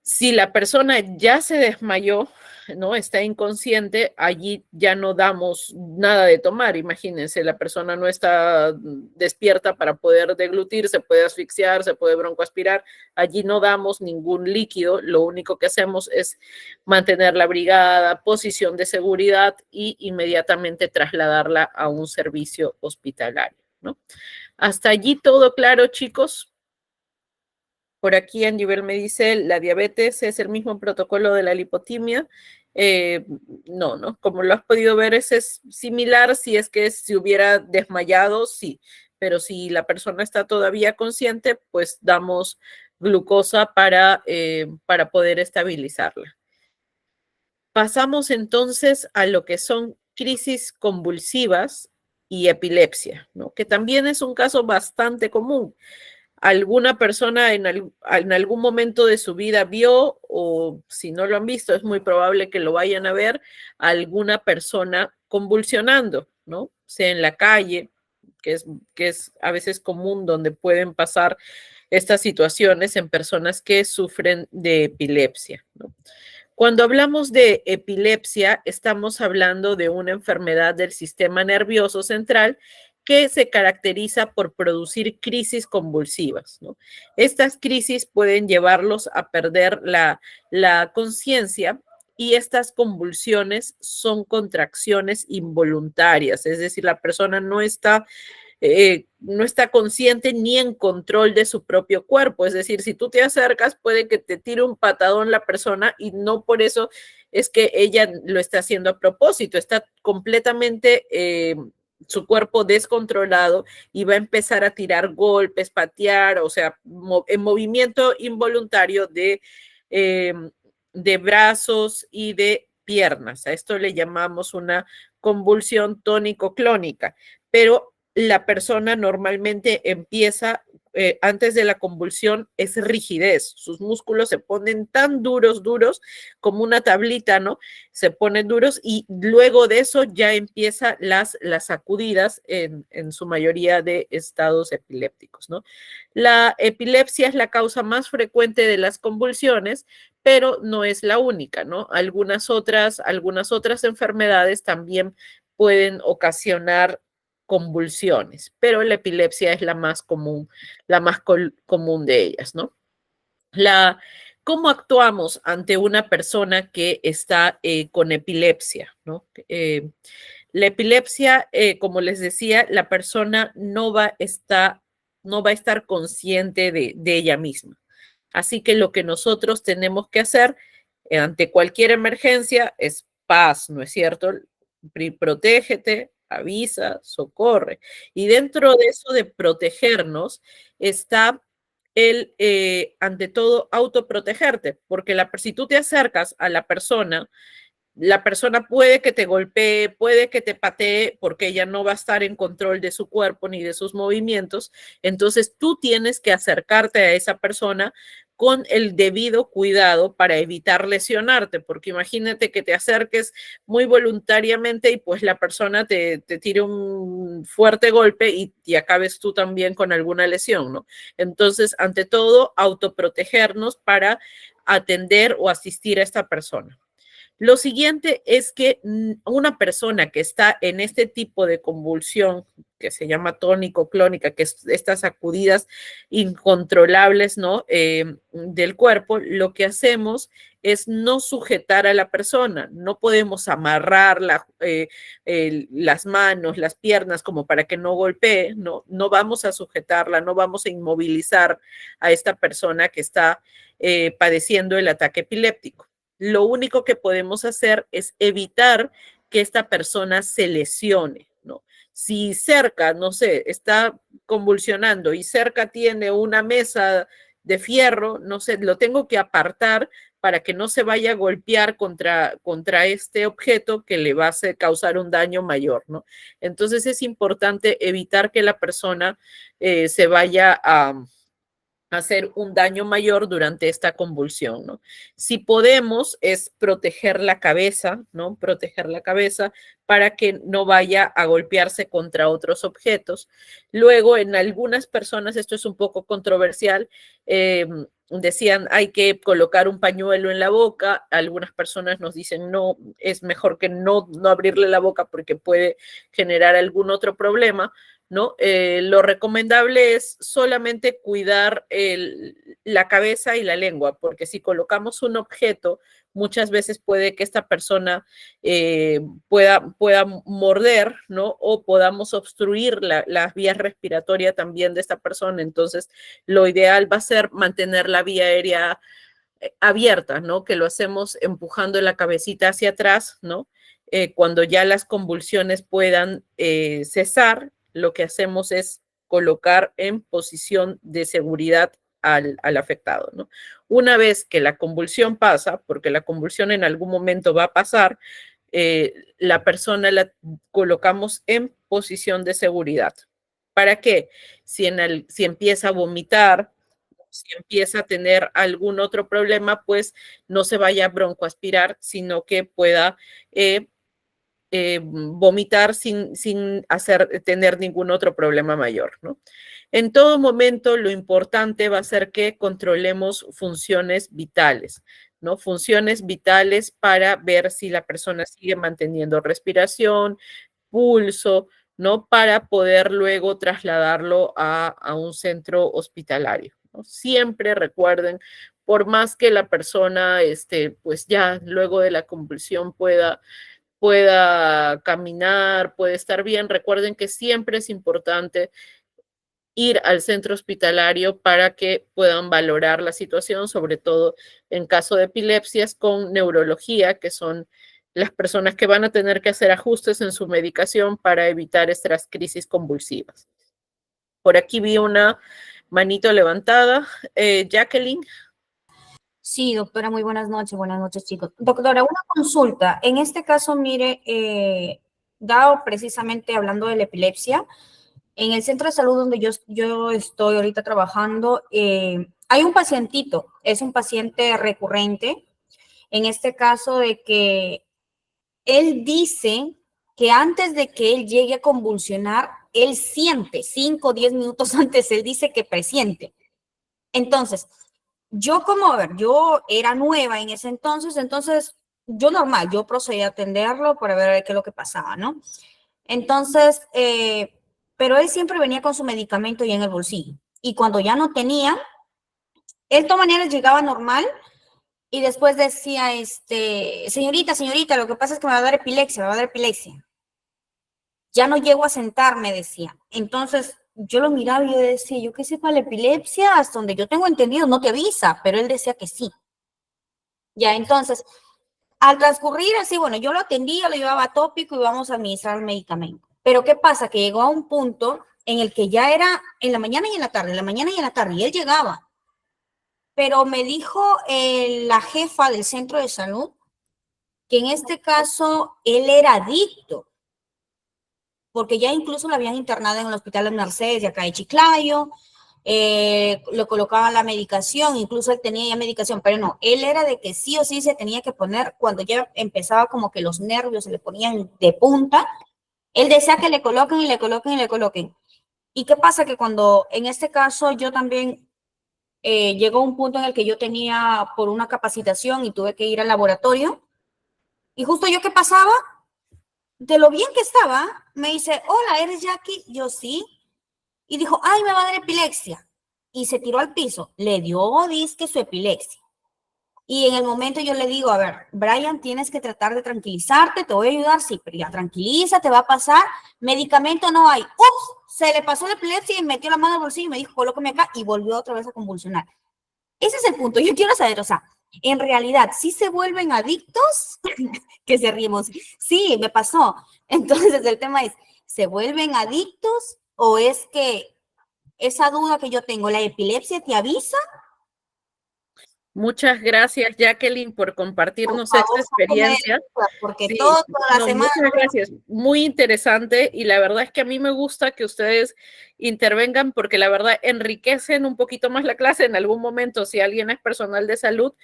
Si la persona ya se desmayó, ¿no? Está inconsciente, allí ya no damos nada de tomar. Imagínense, la persona no está despierta para poder deglutir, se puede asfixiar, se puede broncoaspirar. Allí no damos ningún líquido, lo único que hacemos es mantener la brigada, posición de seguridad y inmediatamente trasladarla a un servicio hospitalario, ¿no? Hasta allí todo claro, chicos. Por aquí Angivel me dice, la diabetes es el mismo protocolo de la lipotimia. No, ¿no? Como lo has podido ver, es similar si es que si hubiera desmayado, sí. Pero si la persona está todavía consciente, pues damos glucosa para poder estabilizarla. Pasamos entonces a lo que son crisis convulsivas y epilepsia, ¿no? Que también es un caso bastante común. Alguna persona en algún momento de su vida vio, o si no lo han visto, es muy probable que lo vayan a ver, a alguna persona convulsionando, ¿no? Sea en la calle, que es a veces común donde pueden pasar estas situaciones en personas que sufren de epilepsia, ¿no? Cuando hablamos de epilepsia, estamos hablando de una enfermedad del sistema nervioso central que se caracteriza por producir crisis convulsivas, ¿no? Estas crisis pueden llevarlos a perder la conciencia y estas convulsiones son contracciones involuntarias, es decir, la persona no está consciente ni en control de su propio cuerpo. Es decir, si tú te acercas, puede que te tire un patadón la persona y no por eso es que ella lo está haciendo a propósito, está completamente su cuerpo descontrolado y va a empezar a tirar golpes, patear, o sea, en movimiento involuntario de brazos y de piernas. A esto le llamamos una convulsión tónico-clónica, pero la persona normalmente empieza, antes de la convulsión, es rigidez. Sus músculos se ponen tan duros, como una tablita, ¿no? Se ponen duros y luego de eso ya empieza las sacudidas en su mayoría de estados epilépticos, ¿no? La epilepsia es la causa más frecuente de las convulsiones, pero no es la única, ¿no? Algunas otras enfermedades también pueden ocasionar convulsiones, pero la epilepsia es la más común de ellas, ¿no? ¿Cómo actuamos ante una persona que está con epilepsia, ¿no? La epilepsia, como les decía, la persona no va a estar consciente de ella misma. Así que lo que nosotros tenemos que hacer ante cualquier emergencia es paz, ¿no es cierto? Protégete, avisa, socorre. Y dentro de eso de protegernos está ante todo, autoprotegerte, porque si tú te acercas a la persona puede que te golpee, puede que te patee, porque ella no va a estar en control de su cuerpo ni de sus movimientos. Entonces tú tienes que acercarte a esa persona con el debido cuidado para evitar lesionarte, porque imagínate que te acerques muy voluntariamente y pues la persona te tire un fuerte golpe y acabes tú también con alguna lesión, ¿no? Entonces, ante todo, autoprotegernos para atender o asistir a esta persona. Lo siguiente es que una persona que está en este tipo de convulsión, que se llama tónico-clónica, que es estas sacudidas incontrolables, ¿no? Del cuerpo, lo que hacemos es no sujetar a la persona. No podemos amarrar las manos, las piernas como para que no golpee, ¿no? No vamos a sujetarla, no vamos a inmovilizar a esta persona que está padeciendo el ataque epiléptico. Lo único que podemos hacer es evitar que esta persona se lesione, ¿no? Si cerca, no sé, está convulsionando y cerca tiene una mesa de fierro, no sé, lo tengo que apartar para que no se vaya a golpear contra este objeto que le va a causar un daño mayor, ¿no? Entonces es importante evitar que la persona se vaya a hacer un daño mayor durante esta convulsión, ¿no? Si podemos es proteger la cabeza, ¿no? Proteger la cabeza para que no vaya a golpearse contra otros objetos. Luego, en algunas personas, esto es un poco controversial, decían hay que colocar un pañuelo en la boca, algunas personas nos dicen no, es mejor que no abrirle la boca porque puede generar algún otro problema, ¿no? Lo recomendable es solamente cuidar la cabeza y la lengua, porque si colocamos un objeto, muchas veces puede que esta persona pueda morder, ¿no? O podamos obstruir las vías respiratorias también de esta persona. Entonces, lo ideal va a ser mantener la vía aérea abierta, ¿no? Que lo hacemos empujando la cabecita hacia atrás, ¿no? Cuando ya las convulsiones puedan cesar, lo que hacemos es colocar en posición de seguridad al afectado, ¿no? Una vez que la convulsión pasa, porque la convulsión en algún momento va a pasar, la persona la colocamos en posición de seguridad. ¿Para qué? Si empieza a vomitar, si empieza a tener algún otro problema, pues no se vaya a broncoaspirar, sino que pueda vomitar sin tener ningún otro problema mayor, ¿no? En todo momento, lo importante va a ser que controlemos funciones vitales, ¿no? Funciones vitales para ver si la persona sigue manteniendo respiración, pulso, ¿no? Para poder luego trasladarlo a un centro hospitalario, ¿no? Siempre recuerden, por más que la persona, pues ya luego de la convulsión pueda caminar, puede estar bien, recuerden que siempre es importante ir al centro hospitalario para que puedan valorar la situación, sobre todo en caso de epilepsias con neurología, que son las personas que van a tener que hacer ajustes en su medicación para evitar estas crisis convulsivas. Por aquí vi una manito levantada. Jacqueline. Sí, doctora, muy buenas noches, chicos. Doctora, una consulta. En este caso, mire, dado precisamente hablando de la epilepsia, en el centro de salud donde yo estoy ahorita trabajando, hay un pacientito, es un paciente recurrente, en este caso de que él dice que antes de que él llegue a convulsionar, él siente, 5 o 10 minutos antes, él dice que presiente. Entonces, a ver, yo era nueva en ese entonces yo normal, yo procedí a atenderlo para ver qué es lo que pasaba, ¿no? Entonces, pero él siempre venía con su medicamento ya en el bolsillo. Y cuando ya no tenía, él de todas maneras llegaba normal y después decía, señorita, lo que pasa es que me va a dar epilepsia, me va a dar epilepsia. Ya no llego a sentarme, decía. Entonces, yo lo miraba y yo decía, yo qué sé, para la epilepsia, hasta donde yo tengo entendido, no te avisa, pero él decía que sí. Ya, entonces, al transcurrir así, bueno, yo lo atendía, lo llevaba a tópico y vamos a administrar el medicamento. Pero ¿qué pasa? Que llegó a un punto en el que ya era en la mañana y en la tarde, en la mañana y en la tarde, y él llegaba. Pero me dijo la jefa del centro de salud que en este caso él era adicto, porque ya incluso lo habían internado en el hospital de Mercedes de acá de Chiclayo, le colocaban la medicación, incluso él tenía ya medicación, pero no, él era de que sí o sí se tenía que poner, cuando ya empezaba como que los nervios se le ponían de punta, él decía que le coloquen y le coloquen y le coloquen. ¿Y qué pasa? Que cuando en este caso yo también llegó un punto en el que yo tenía por una capacitación y tuve que ir al laboratorio, y justo yo que pasaba, de lo bien que estaba, me dice, hola, ¿eres Jackie? Yo sí. Y dijo, ay, me va a dar epilepsia. Y se tiró al piso. Le dio disque su epilepsia. Y en el momento yo le digo, a ver, Brian, tienes que tratar de tranquilizarte, te voy a ayudar, sí, pero ya tranquiliza, te va a pasar, medicamento no hay. ¡Ups! Se le pasó la epilepsia y metió la mano al bolsillo y me dijo, colócame acá, y volvió otra vez a convulsionar. Ese es el punto, yo quiero saber, o sea, en realidad, ¿sí se vuelven adictos? Que se rimos. Sí, me pasó. Entonces el tema es, ¿se vuelven adictos o es que esa duda que yo tengo, la epilepsia te avisa? Muchas gracias, Jacqueline, por Por compartirnos esta favor, sáqueme de experiencia. duda, porque Sí, toda la no, semana. muchas gracias. Muy interesante y la verdad es que a mí me gusta que ustedes intervengan porque la verdad enriquecen un poquito más la clase. En algún momento, si alguien es personal de salud,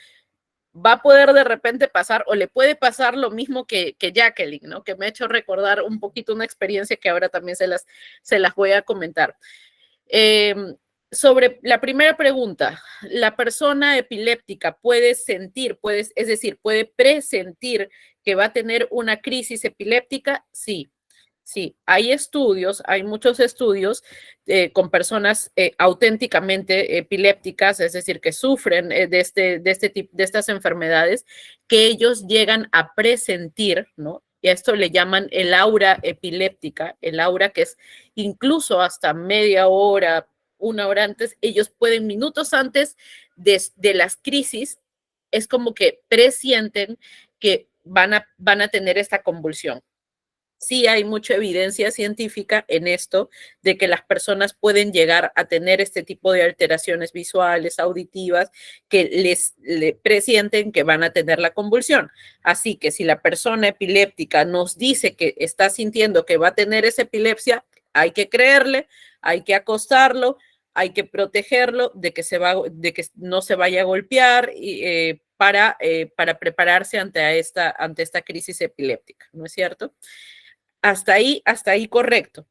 va a poder de repente pasar o le puede pasar lo mismo que Jacqueline, ¿no? Que me ha hecho recordar un poquito una experiencia que ahora también se las voy a comentar. Eh, sobre la primera pregunta, ¿la persona epiléptica puede sentir, es decir, puede presentir que va a tener una crisis epiléptica? Sí, sí. Hay estudios, hay muchos estudios con personas auténticamente epilépticas, es decir, que sufren de estas enfermedades, que ellos llegan a presentir, ¿no? Y a esto le llaman el aura epiléptica, el aura que es incluso hasta media hora, una hora antes, ellos pueden minutos antes de las crisis, es como que presienten que van a tener esta convulsión. Sí hay mucha evidencia científica en esto de que las personas pueden llegar a tener este tipo de alteraciones visuales, auditivas, que les presienten que van a tener la convulsión. Así que si la persona epiléptica nos dice que está sintiendo que va a tener esa epilepsia, hay que creerle, hay que acostarlo, hay que protegerlo de que no se vaya a golpear para prepararse ante esta crisis epiléptica, ¿no es cierto? Hasta ahí correcto.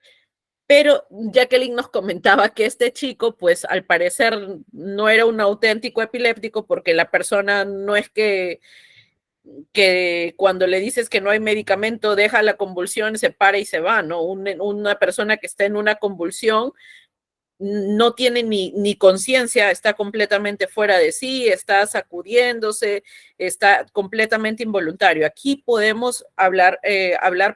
Pero Jacqueline nos comentaba que este chico, pues al parecer no era un auténtico epiléptico porque la persona no es que cuando le dices que no hay medicamento deja la convulsión, se para y se va, ¿no? Una persona que está en una convulsión no tiene ni conciencia, está completamente fuera de sí, está sacudiéndose, está completamente involuntario. Aquí podemos hablar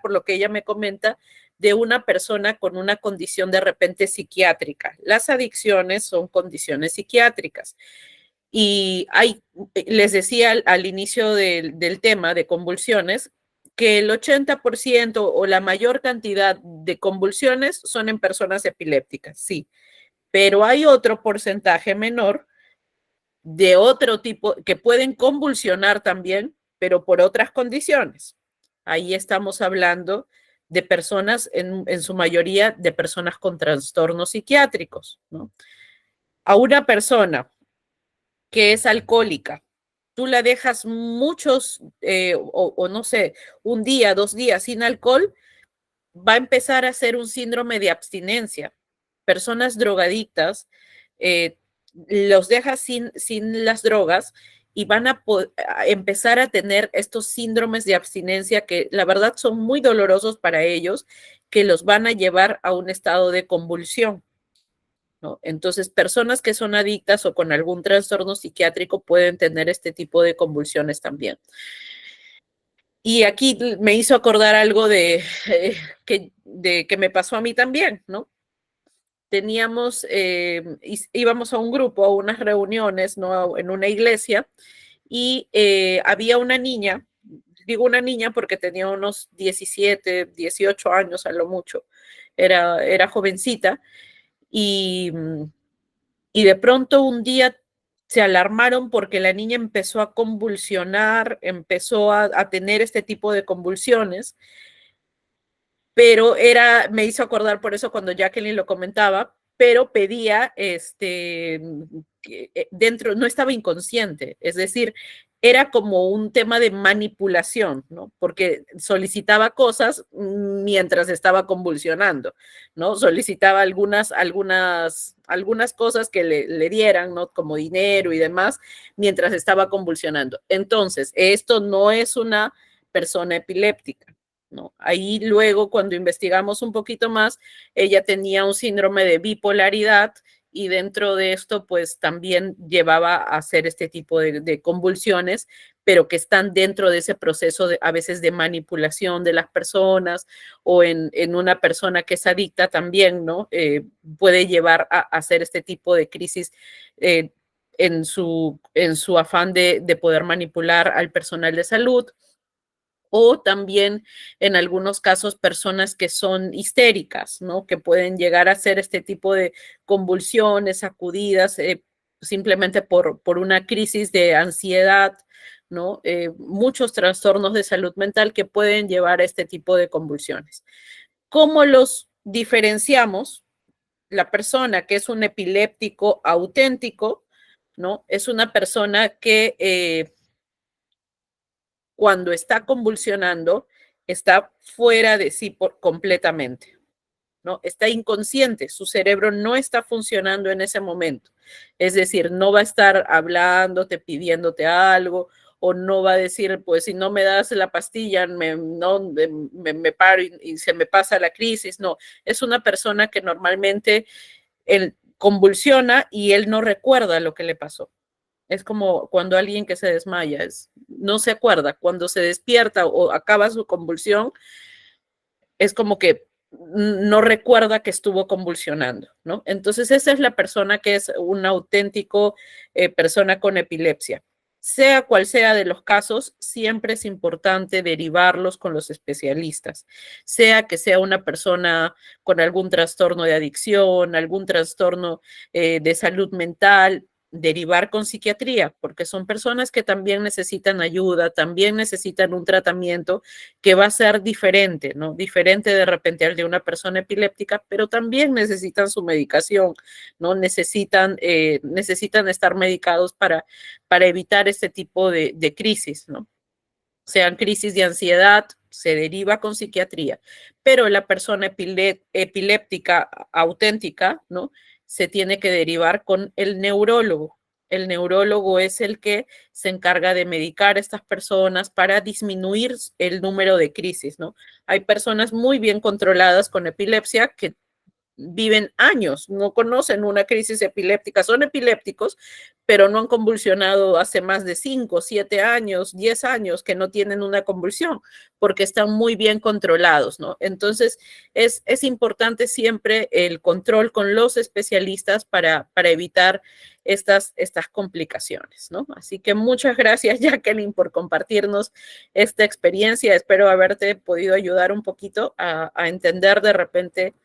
por lo que ella me comenta, de una persona con una condición de repente psiquiátrica. Las adicciones son condiciones psiquiátricas. Y les decía al inicio del tema de convulsiones, que el 80% o la mayor cantidad de convulsiones son en personas epilépticas, sí, pero hay otro porcentaje menor de otro tipo que pueden convulsionar también, pero por otras condiciones. Ahí estamos hablando de personas, en su mayoría, de personas con trastornos psiquiátricos, ¿no? A una persona que es alcohólica, tú la dejas o no sé, un día, 2 días sin alcohol, va a empezar a hacer un síndrome de abstinencia. Personas drogadictas, los dejas sin las drogas y van a empezar a tener estos síndromes de abstinencia que la verdad son muy dolorosos para ellos, que los van a llevar a un estado de convulsión, ¿no? Entonces, personas que son adictas o con algún trastorno psiquiátrico pueden tener este tipo de convulsiones también. Y aquí me hizo acordar algo que me pasó a mí también, ¿no? Íbamos a un grupo, a unas reuniones, ¿no? En una iglesia, y había una niña, digo una niña porque tenía unos 17, 18 años a lo mucho, era jovencita, y de pronto un día se alarmaron porque la niña empezó a convulsionar, empezó a tener este tipo de convulsiones, pero me hizo acordar por eso cuando Jacqueline lo comentaba, pero pedía, dentro, no estaba inconsciente, es decir, era como un tema de manipulación, ¿no? Porque solicitaba cosas mientras estaba convulsionando, ¿no? Solicitaba algunas cosas que le dieran, ¿no? Como dinero y demás, mientras estaba convulsionando. Entonces, esto no es una persona epiléptica, ¿no? Ahí luego, cuando investigamos un poquito más, ella tenía un síndrome de bipolaridad y dentro de esto, pues también llevaba a hacer este tipo de convulsiones, pero que están dentro de ese proceso a veces de manipulación de las personas o en una persona que es adicta también, ¿no? Puede llevar a hacer este tipo de crisis en su afán de poder manipular al personal de salud, o también en algunos casos personas que son histéricas, ¿no? Que pueden llegar a hacer este tipo de convulsiones, sacudidas, simplemente por una crisis de ansiedad, ¿no? Muchos trastornos de salud mental que pueden llevar a este tipo de convulsiones. ¿Cómo los diferenciamos? La persona que es un epiléptico auténtico, ¿no? Es una persona que cuando está convulsionando, está fuera de sí completamente, ¿no? Está inconsciente, su cerebro no está funcionando en ese momento. Es decir, no va a estar hablándote, pidiéndote algo, o no va a decir, pues si no me das la pastilla, me paro y se me pasa la crisis. No, es una persona que normalmente él convulsiona y él no recuerda lo que le pasó. Es como cuando alguien que se desmaya, no se acuerda, cuando se despierta o acaba su convulsión, es como que no recuerda que estuvo convulsionando, ¿no? Entonces esa es la persona que es una auténtico persona con epilepsia. Sea cual sea de los casos, siempre es importante derivarlos con los especialistas, sea que sea una persona con algún trastorno de adicción, algún trastorno de salud mental, derivar con psiquiatría, porque son personas que también necesitan ayuda, también necesitan un tratamiento que va a ser diferente, ¿no? Diferente de repente al de una persona epiléptica, pero también necesitan su medicación, ¿no? Necesitan estar medicados para evitar este tipo de crisis, ¿no? Sean crisis de ansiedad, se deriva con psiquiatría, pero la persona epiléptica auténtica, ¿no? Se tiene que derivar con el neurólogo. El neurólogo es el que se encarga de medicar a estas personas para disminuir el número de crisis, ¿no? Hay personas muy bien controladas con epilepsia que viven años, no conocen una crisis epiléptica, son epilépticos, pero no han convulsionado hace más de 5, 7 años, 10 años que no tienen una convulsión, porque están muy bien controlados, ¿no? Entonces, es importante siempre el control con los especialistas para evitar estas complicaciones, ¿no? Así que muchas gracias, Jacqueline, por compartirnos esta experiencia. Espero haberte podido ayudar un poquito a entender de repente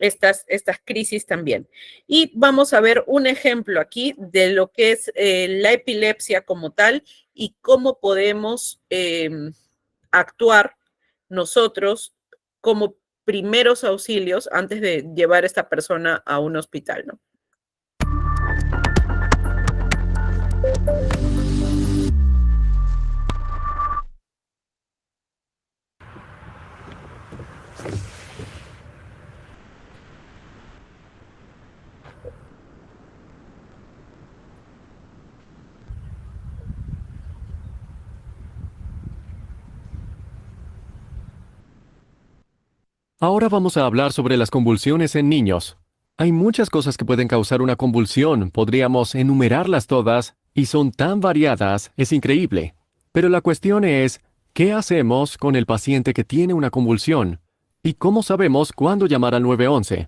estas crisis también. Y vamos a ver un ejemplo aquí de lo que es la epilepsia como tal y cómo podemos actuar nosotros como primeros auxilios antes de llevar a esta persona a un hospital, ¿no? Ahora vamos a hablar sobre las convulsiones en niños. Hay muchas cosas que pueden causar una convulsión, podríamos enumerarlas todas, y son tan variadas, es increíble. Pero la cuestión es, ¿qué hacemos con el paciente que tiene una convulsión? ¿Y cómo sabemos cuándo llamar al 911?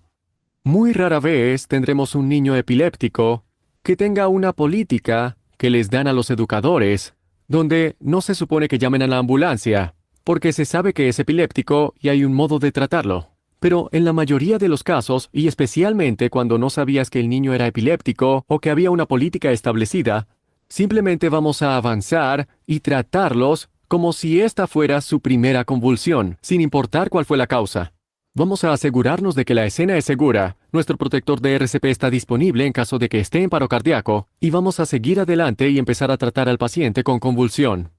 Muy rara vez tendremos un niño epiléptico que tenga una política que les dan a los educadores, donde no se supone que llamen a la ambulancia, porque se sabe que es epiléptico y hay un modo de tratarlo. Pero en la mayoría de los casos, y especialmente cuando no sabías que el niño era epiléptico o que había una política establecida, simplemente vamos a avanzar y tratarlos como si esta fuera su primera convulsión, sin importar cuál fue la causa. Vamos a asegurarnos de que la escena es segura, nuestro protector de RCP está disponible en caso de que esté en paro cardíaco, y vamos a seguir adelante y empezar a tratar al paciente con convulsión.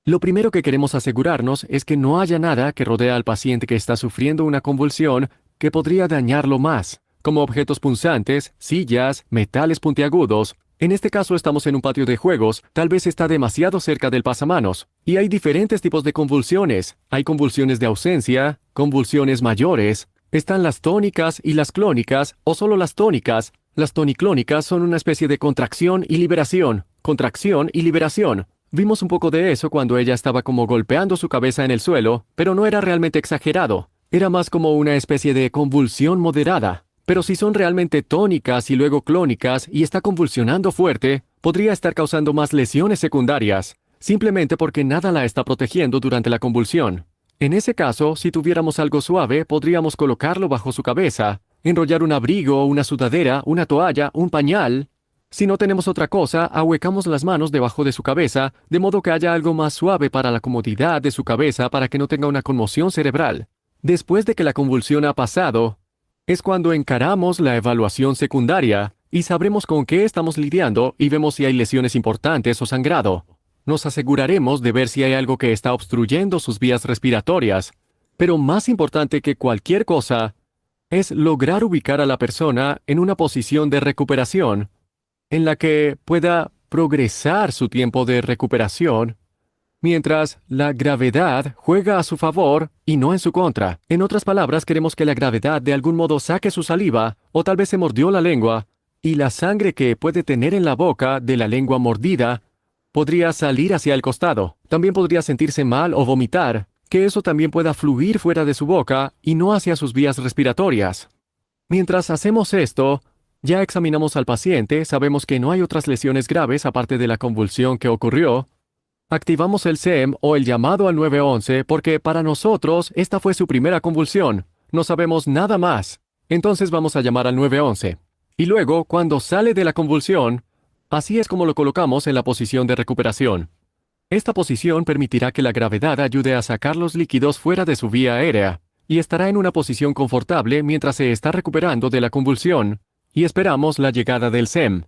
Lo primero que queremos asegurarnos es que no haya nada que rodea al paciente que está sufriendo una convulsión que podría dañarlo más, como objetos punzantes, sillas, metales puntiagudos. En este caso estamos en un patio de juegos, tal vez está demasiado cerca del pasamanos. Y hay diferentes tipos de convulsiones. Hay convulsiones de ausencia, convulsiones mayores. Están las tónicas y las clónicas, o solo las tónicas. Las toniclónicas son una especie de contracción y liberación. Contracción y liberación. Vimos un poco de eso cuando ella estaba como golpeando su cabeza en el suelo, pero no era realmente exagerado. Era más como una especie de convulsión moderada. Pero si son realmente tónicas y luego clónicas y está convulsionando fuerte, podría estar causando más lesiones secundarias, simplemente porque nada la está protegiendo durante la convulsión. En ese caso, si tuviéramos algo suave, podríamos colocarlo bajo su cabeza, enrollar un abrigo, una sudadera, una toalla, un pañal. Si no tenemos otra cosa, ahuecamos las manos debajo de su cabeza, de modo que haya algo más suave para la comodidad de su cabeza para que no tenga una conmoción cerebral. Después de que la convulsión ha pasado, es cuando encaramos la evaluación secundaria y sabremos con qué estamos lidiando y vemos si hay lesiones importantes o sangrado. Nos aseguraremos de ver si hay algo que está obstruyendo sus vías respiratorias. Pero más importante que cualquier cosa es lograr ubicar a la persona en una posición de recuperación en la que pueda progresar su tiempo de recuperación mientras la gravedad juega a su favor y no en su contra. En otras palabras, queremos que la gravedad de algún modo saque su saliva, o tal vez se mordió la lengua, y la sangre que puede tener en la boca de la lengua mordida podría salir hacia el costado. También podría sentirse mal o vomitar, que eso también pueda fluir fuera de su boca y no hacia sus vías respiratorias. Mientras hacemos esto, ya examinamos al paciente, sabemos que no hay otras lesiones graves aparte de la convulsión que ocurrió. Activamos el SEM o el llamado al 911 porque para nosotros esta fue su primera convulsión. No sabemos nada más. Entonces vamos a llamar al 911. Y luego, cuando sale de la convulsión, así es como lo colocamos en la posición de recuperación. Esta posición permitirá que la gravedad ayude a sacar los líquidos fuera de su vía aérea, y estará en una posición confortable mientras se está recuperando de la convulsión, y esperamos la llegada del SEM.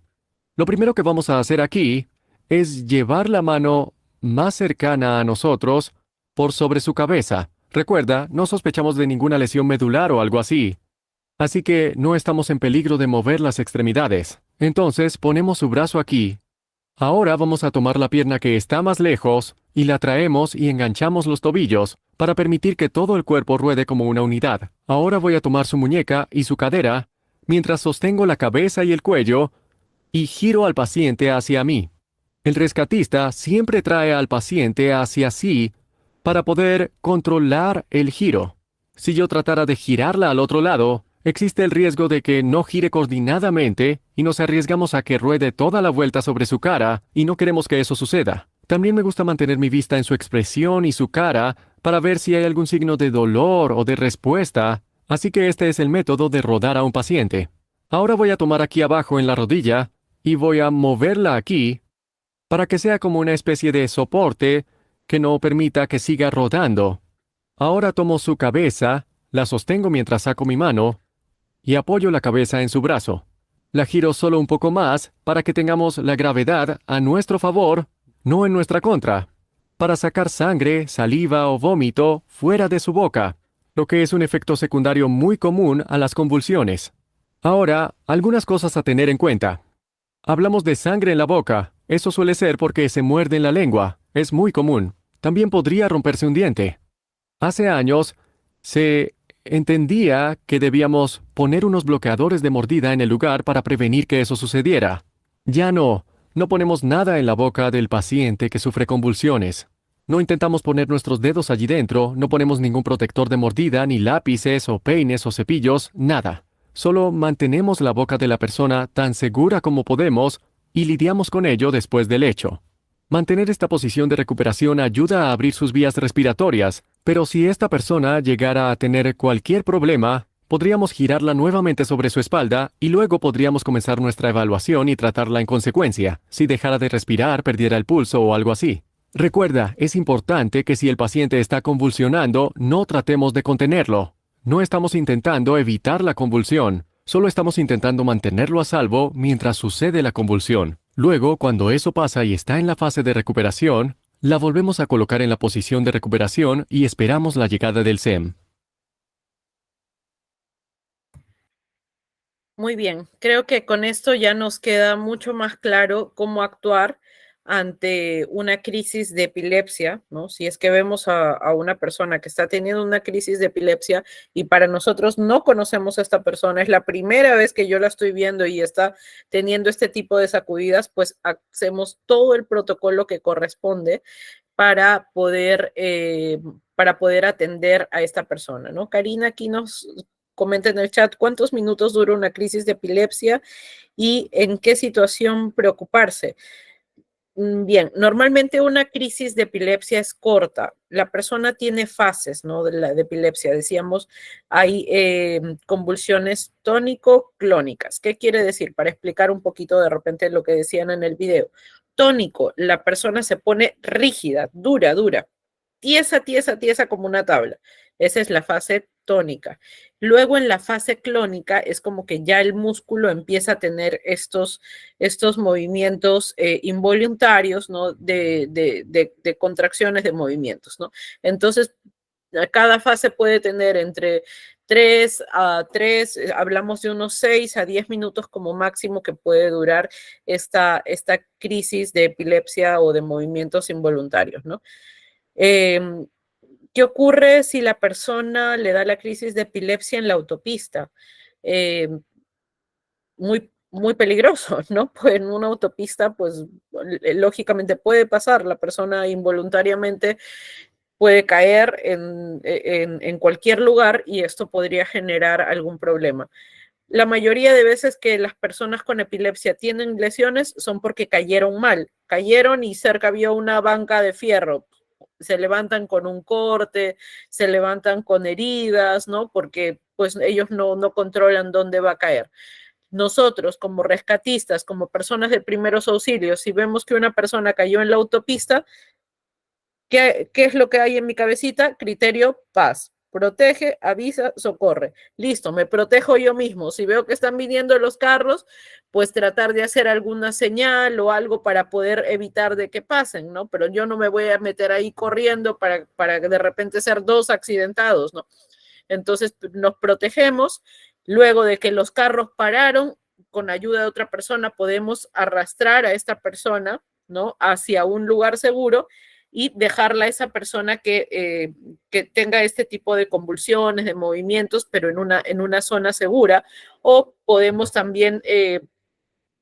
Lo primero que vamos a hacer aquí es llevar la mano más cercana a nosotros por sobre su cabeza. Recuerda, no sospechamos de ninguna lesión medular o algo así. Así que no estamos en peligro de mover las extremidades. Entonces ponemos su brazo aquí. Ahora vamos a tomar la pierna que está más lejos y la traemos y enganchamos los tobillos para permitir que todo el cuerpo ruede como una unidad. Ahora voy a tomar su muñeca y su cadera mientras sostengo la cabeza y el cuello y giro al paciente hacia mí. El rescatista siempre trae al paciente hacia sí para poder controlar el giro. Si yo tratara de girarla al otro lado, existe el riesgo de que no gire coordinadamente y nos arriesgamos a que ruede toda la vuelta sobre su cara y no queremos que eso suceda. También me gusta mantener mi vista en su expresión y su cara para ver si hay algún signo de dolor o de respuesta, así que este es el método de rodar a un paciente. Ahora voy a tomar aquí abajo en la rodilla y voy a moverla aquí para que sea como una especie de soporte que no permita que siga rodando. Ahora tomo su cabeza, la sostengo mientras saco mi mano y apoyo la cabeza en su brazo. La giro solo un poco más para que tengamos la gravedad a nuestro favor, no en nuestra contra, para sacar sangre, saliva o vómito fuera de su boca, lo que es un efecto secundario muy común a las convulsiones. Ahora, algunas cosas a tener en cuenta. Hablamos de sangre en la boca. Eso suele ser porque se muerde en la lengua. Es muy común. También podría romperse un diente. Hace años, se entendía que debíamos poner unos bloqueadores de mordida en el lugar para prevenir que eso sucediera. Ya no ponemos nada en la boca del paciente que sufre convulsiones. No intentamos poner nuestros dedos allí dentro, no ponemos ningún protector de mordida, ni lápices o peines o cepillos, nada. Solo mantenemos la boca de la persona tan segura como podemos y lidiamos con ello después del hecho. Mantener esta posición de recuperación ayuda a abrir sus vías respiratorias, Pero si esta persona llegara a tener cualquier problema, podríamos girarla nuevamente sobre su espalda y luego podríamos comenzar nuestra evaluación y tratarla en consecuencia, si dejara de respirar, perdiera el pulso o algo así. Recuerda, es importante que si el paciente está convulsionando, no tratemos de contenerlo. No estamos intentando evitar la convulsión, solo estamos intentando mantenerlo a salvo mientras sucede la convulsión. Luego, cuando eso pasa y está en la fase de recuperación, la volvemos a colocar en la posición de recuperación y esperamos la llegada del SEM. Muy bien, creo que con esto ya nos queda mucho más claro cómo actuar ante una crisis de epilepsia, ¿no? Si es que vemos a una persona que está teniendo una crisis de epilepsia y para nosotros no conocemos a esta persona, es la primera vez que yo la estoy viendo y está teniendo este tipo de sacudidas, pues hacemos todo el protocolo que corresponde para poder atender a esta persona, ¿no? Karina aquí nos comenta en el chat cuántos minutos dura una crisis de epilepsia y en qué situación preocuparse. Bien, normalmente una crisis de epilepsia es corta. La persona tiene fases, ¿no? De epilepsia. Decíamos, hay convulsiones tónico-clónicas. ¿Qué quiere decir? Para explicar un poquito de repente lo que decían en el video. Tónico, la persona se pone rígida, dura, dura, tiesa, tiesa, tiesa como una tabla. Esa es la fase tónica. Luego en la fase clónica es como que ya el músculo empieza a tener estos movimientos involuntarios, ¿no? De contracciones de movimientos, ¿no? Entonces, cada fase puede tener entre 3 a 3, hablamos de unos 6 a 10 minutos como máximo que puede durar esta crisis de epilepsia o de movimientos involuntarios, ¿no? ¿Qué ocurre si la persona le da la crisis de epilepsia en la autopista? Muy peligroso, ¿no? Pues en una autopista, pues lógicamente puede pasar, la persona involuntariamente puede caer en cualquier lugar y esto podría generar algún problema. La mayoría de veces que las personas con epilepsia tienen lesiones son porque cayeron mal, cayeron y cerca había una banca de fierro, se levantan con un corte, se levantan con heridas, ¿no? Porque pues ellos no controlan dónde va a caer. Nosotros como rescatistas, como personas de primeros auxilios, si vemos que una persona cayó en la autopista, ¿qué es lo que hay en mi cabecita? Criterio paz. Protege, avisa, socorre. Listo, me protejo yo mismo. Si veo que están viniendo los carros, pues tratar de hacer alguna señal o algo para poder evitar de que pasen, ¿no? Pero yo no me voy a meter ahí corriendo para de repente ser 2 accidentados, ¿no? Entonces nos protegemos. Luego de que los carros pararon, con ayuda de otra persona podemos arrastrar a esta persona, ¿no? Hacia un lugar seguro y dejarla a esa persona que tenga este tipo de convulsiones, de movimientos, pero en una zona segura. O podemos también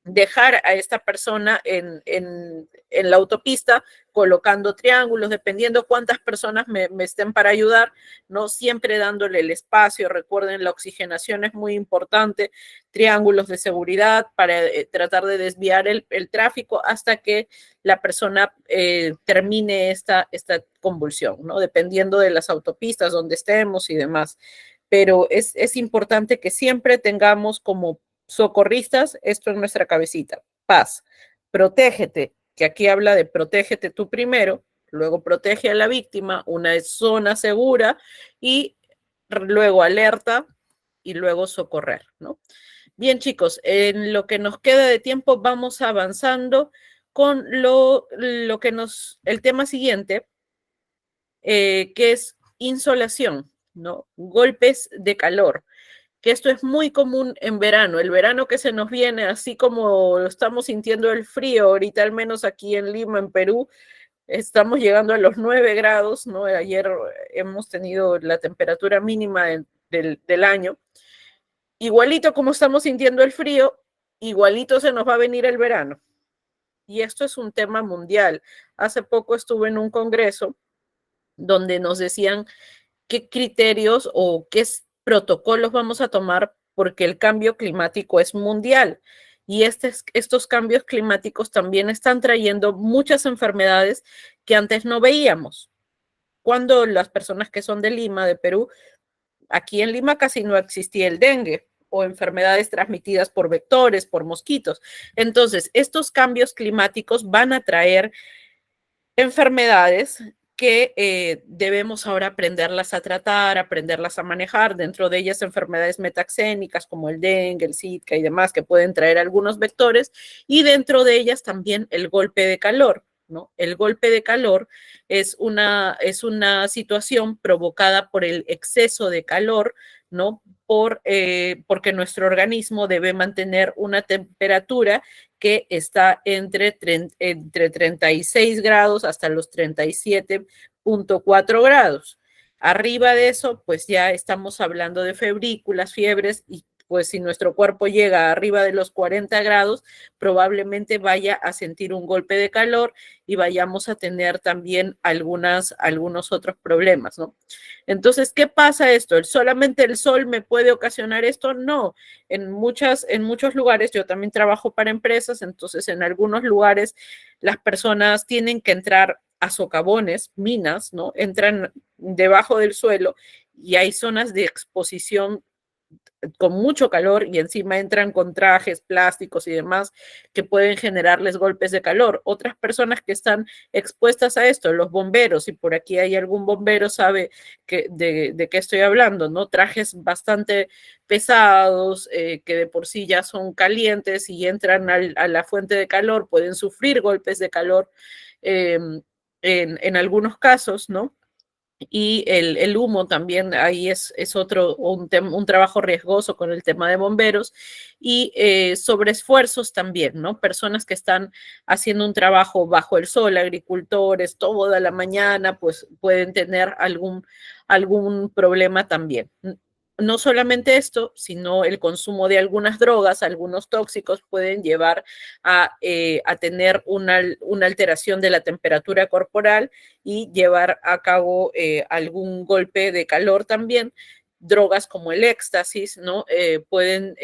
dejar a esta persona en la autopista colocando triángulos, dependiendo cuántas personas me estén para ayudar, ¿no? Siempre dándole el espacio. Recuerden, la oxigenación es muy importante, triángulos de seguridad para tratar de desviar el tráfico hasta que la persona termine esta convulsión, ¿no? Dependiendo de las autopistas donde estemos y demás. Pero es importante que siempre tengamos como socorristas esto en nuestra cabecita. Paz, protégete, que aquí habla de protégete tú primero, luego protege a la víctima, una zona segura y luego alerta y luego socorrer, ¿no? Bien, chicos, en lo que nos queda de tiempo vamos avanzando con el tema siguiente, que es insolación, ¿no? Golpes de calor, que esto es muy común en verano, el verano que se nos viene, así como estamos sintiendo el frío ahorita, al menos aquí en Lima, en Perú, estamos llegando a los 9 grados, ¿no? Ayer hemos tenido la temperatura mínima del año. Igualito como estamos sintiendo el frío, igualito se nos va a venir el verano. Y esto es un tema mundial. Hace poco estuve en un congreso donde nos decían qué criterios o qué protocolos vamos a tomar porque el cambio climático es mundial. Y estos cambios climáticos también están trayendo muchas enfermedades que antes no veíamos. cuando las personas que son de Lima, de Perú, aquí en Lima casi no existía el dengue o enfermedades transmitidas por vectores, por mosquitos. Entonces, estos cambios climáticos van a traer enfermedades que debemos ahora aprenderlas a tratar, aprenderlas a manejar, dentro de ellas enfermedades metaxénicas como el dengue, el Zika y demás que pueden traer algunos vectores, y dentro de ellas también el golpe de calor, ¿no? El golpe de calor es una situación provocada por el exceso de calor, ¿no? Porque nuestro organismo debe mantener una temperatura que está entre 36 grados hasta los 37.4 grados. Arriba de eso, pues ya estamos hablando de febrículas, fiebres, y pues si nuestro cuerpo llega arriba de los 40 grados, probablemente vaya a sentir un golpe de calor y vayamos a tener también algunos otros problemas, ¿no? Entonces, ¿qué pasa esto? ¿Solamente el sol me puede ocasionar esto? No. En muchos lugares, yo también trabajo para empresas, entonces en algunos lugares las personas tienen que entrar a socavones, minas, ¿no? Entran debajo del suelo y hay zonas de exposición con mucho calor y encima entran con trajes plásticos y demás que pueden generarles golpes de calor. Otras personas que están expuestas a esto, los bomberos, y por aquí hay algún bombero sabe de qué estoy hablando, ¿no? Trajes bastante pesados, que de por sí ya son calientes y entran a la fuente de calor, pueden sufrir golpes de calor en algunos casos, ¿no? Y el humo también, ahí es otro, un trabajo riesgoso con el tema de bomberos, y sobreesfuerzos también, ¿no? Personas que están haciendo un trabajo bajo el sol, agricultores, toda la mañana, pues pueden tener algún problema también. No solamente esto, sino el consumo de algunas drogas, algunos tóxicos pueden llevar a tener una alteración de la temperatura corporal y llevar a cabo algún golpe de calor también. Drogas como el éxtasis, ¿no? Pueden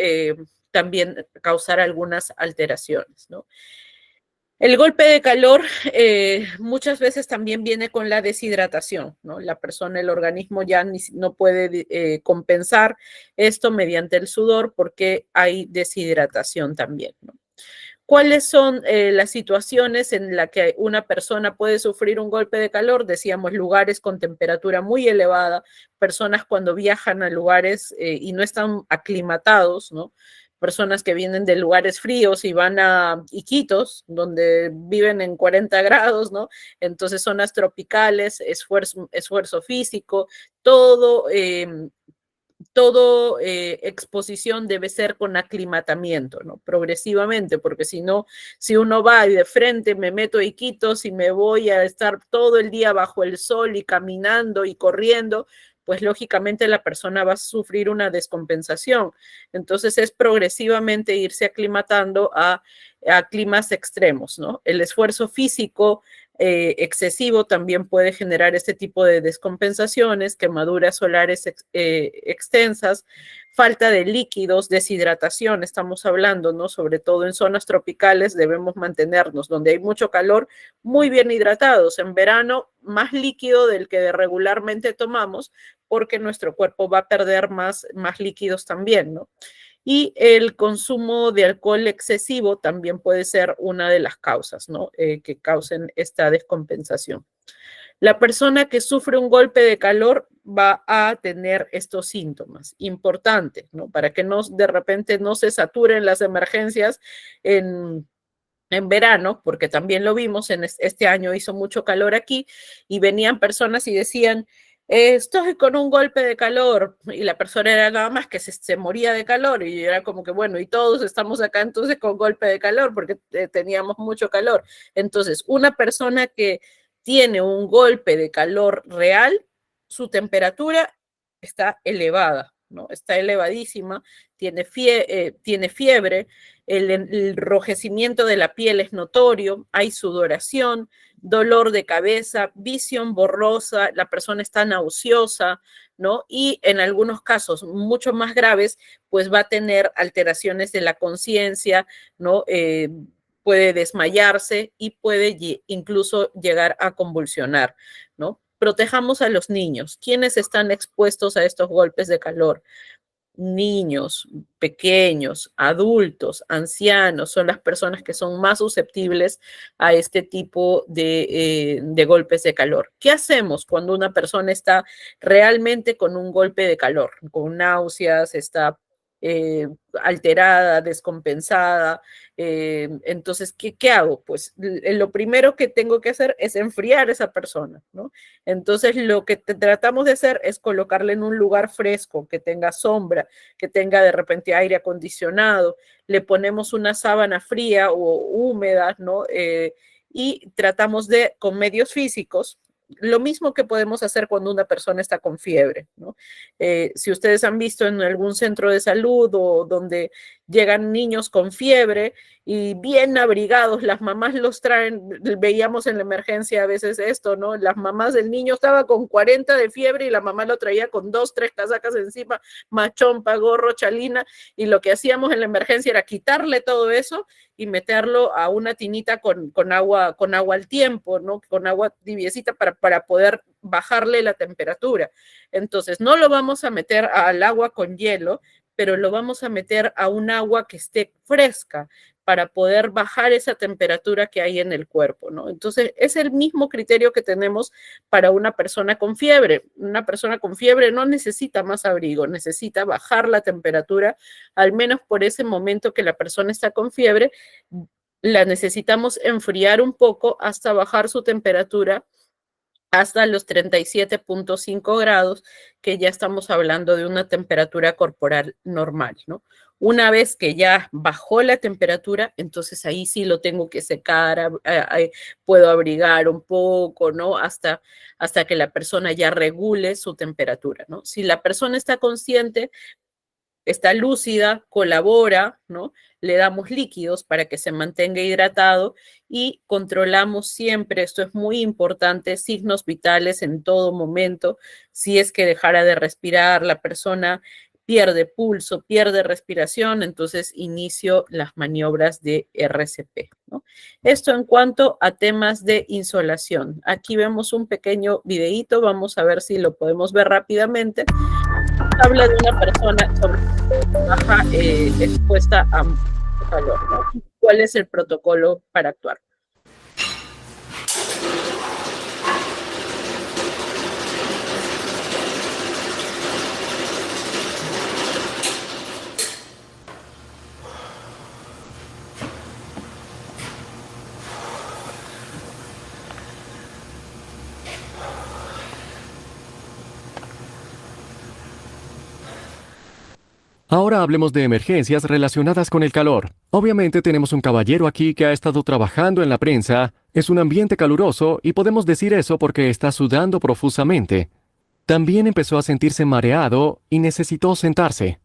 también causar algunas alteraciones, ¿no? El golpe de calor muchas veces también viene con la deshidratación, ¿no? La persona, el organismo ya no puede compensar esto mediante el sudor porque hay deshidratación también, ¿no? ¿Cuáles son las situaciones en las que una persona puede sufrir un golpe de calor? Decíamos, lugares con temperatura muy elevada, personas cuando viajan a lugares y no están aclimatados, ¿no? Personas que vienen de lugares fríos y van a Iquitos, donde viven en 40 grados, ¿no? Entonces, zonas tropicales, esfuerzo físico, todo exposición debe ser con aclimatamiento, ¿no? Progresivamente, porque si no, si uno va y de frente me meto a Iquitos y me voy a estar todo el día bajo el sol y caminando y corriendo, pues lógicamente la persona va a sufrir una descompensación. Entonces es progresivamente irse aclimatando a climas extremos, ¿no? El esfuerzo físico excesivo también puede generar este tipo de descompensaciones, quemaduras solares extensas, falta de líquidos, deshidratación, estamos hablando, ¿no? Sobre todo en zonas tropicales debemos mantenernos, donde hay mucho calor, muy bien hidratados. En verano, más líquido del que regularmente tomamos, porque nuestro cuerpo va a perder más líquidos también, ¿no? Y el consumo de alcohol excesivo también puede ser una de las causas, ¿no? Que causen esta descompensación. La persona que sufre un golpe de calor va a tener estos síntomas importantes, ¿no? Para que de repente no se saturen las emergencias en verano, porque también lo vimos, este año hizo mucho calor aquí y venían personas y decían, estoy con un golpe de calor, y la persona era nada más que se moría de calor, y era como que, bueno, y todos estamos acá entonces con golpe de calor porque teníamos mucho calor. Entonces, una persona que tiene un golpe de calor real, su temperatura está elevada, ¿no? Está elevadísima, tiene fiebre, el enrojecimiento de la piel es notorio, hay sudoración, dolor de cabeza, visión borrosa, la persona está nauseosa, ¿no? Y en algunos casos mucho más graves, pues va a tener alteraciones de la conciencia, ¿no? Puede desmayarse y puede incluso llegar a convulsionar, ¿no? Protejamos a los niños. ¿Quiénes están expuestos a estos golpes de calor? Niños, pequeños, adultos, ancianos, son las personas que son más susceptibles a este tipo de golpes de calor. ¿Qué hacemos cuando una persona está realmente con un golpe de calor, con náuseas, está alterada, descompensada? Entonces, ¿qué hago? Pues lo primero que tengo que hacer es enfriar a esa persona, ¿no? Entonces, lo que tratamos de hacer es colocarle en un lugar fresco, que tenga sombra, que tenga de repente aire acondicionado, le ponemos una sábana fría o húmeda, ¿no? Y tratamos de, con medios físicos, lo mismo que podemos hacer cuando una persona está con fiebre, ¿no? Si ustedes han visto en algún centro de salud o donde llegan niños con fiebre y bien abrigados, las mamás los traen, veíamos en la emergencia a veces esto, ¿no? Las mamás del niño estaba con 40 de fiebre y la mamá lo traía con 2, 3 casacas encima, machompa, gorro, chalina, y lo que hacíamos en la emergencia era quitarle todo eso y meterlo a una tinita con agua al tiempo, ¿no? Con agua tibiecita para poder bajarle la temperatura. Entonces, no lo vamos a meter al agua con hielo, pero lo vamos a meter a un agua que esté fresca para poder bajar esa temperatura que hay en el cuerpo, ¿no? Entonces, es el mismo criterio que tenemos para una persona con fiebre. Una persona con fiebre no necesita más abrigo, necesita bajar la temperatura, al menos por ese momento que la persona está con fiebre, la necesitamos enfriar un poco hasta bajar su temperatura hasta los 37.5 grados, que ya estamos hablando de una temperatura corporal normal, ¿no? Una vez que ya bajó la temperatura, entonces ahí sí lo tengo que secar, puedo abrigar un poco, ¿no? Hasta que la persona ya regule su temperatura, ¿no? Si la persona está consciente, está lúcida, colabora, ¿no? Le damos líquidos para que se mantenga hidratado y controlamos siempre, esto es muy importante, signos vitales en todo momento. Si es que dejara de respirar, la persona pierde pulso, pierde respiración, entonces inicio las maniobras de RCP, ¿no? Esto en cuanto a temas de insolación. Aquí vemos un pequeño videíto, vamos a ver si lo podemos ver rápidamente. Habla de una persona sobre baja expuesta a calor, ¿no? ¿Cuál es el protocolo para actuar? Ahora hablemos de emergencias relacionadas con el calor. Obviamente tenemos un caballero aquí que ha estado trabajando en la prensa, es un ambiente caluroso y podemos decir eso porque está sudando profusamente. También empezó a sentirse mareado y necesitó sentarse.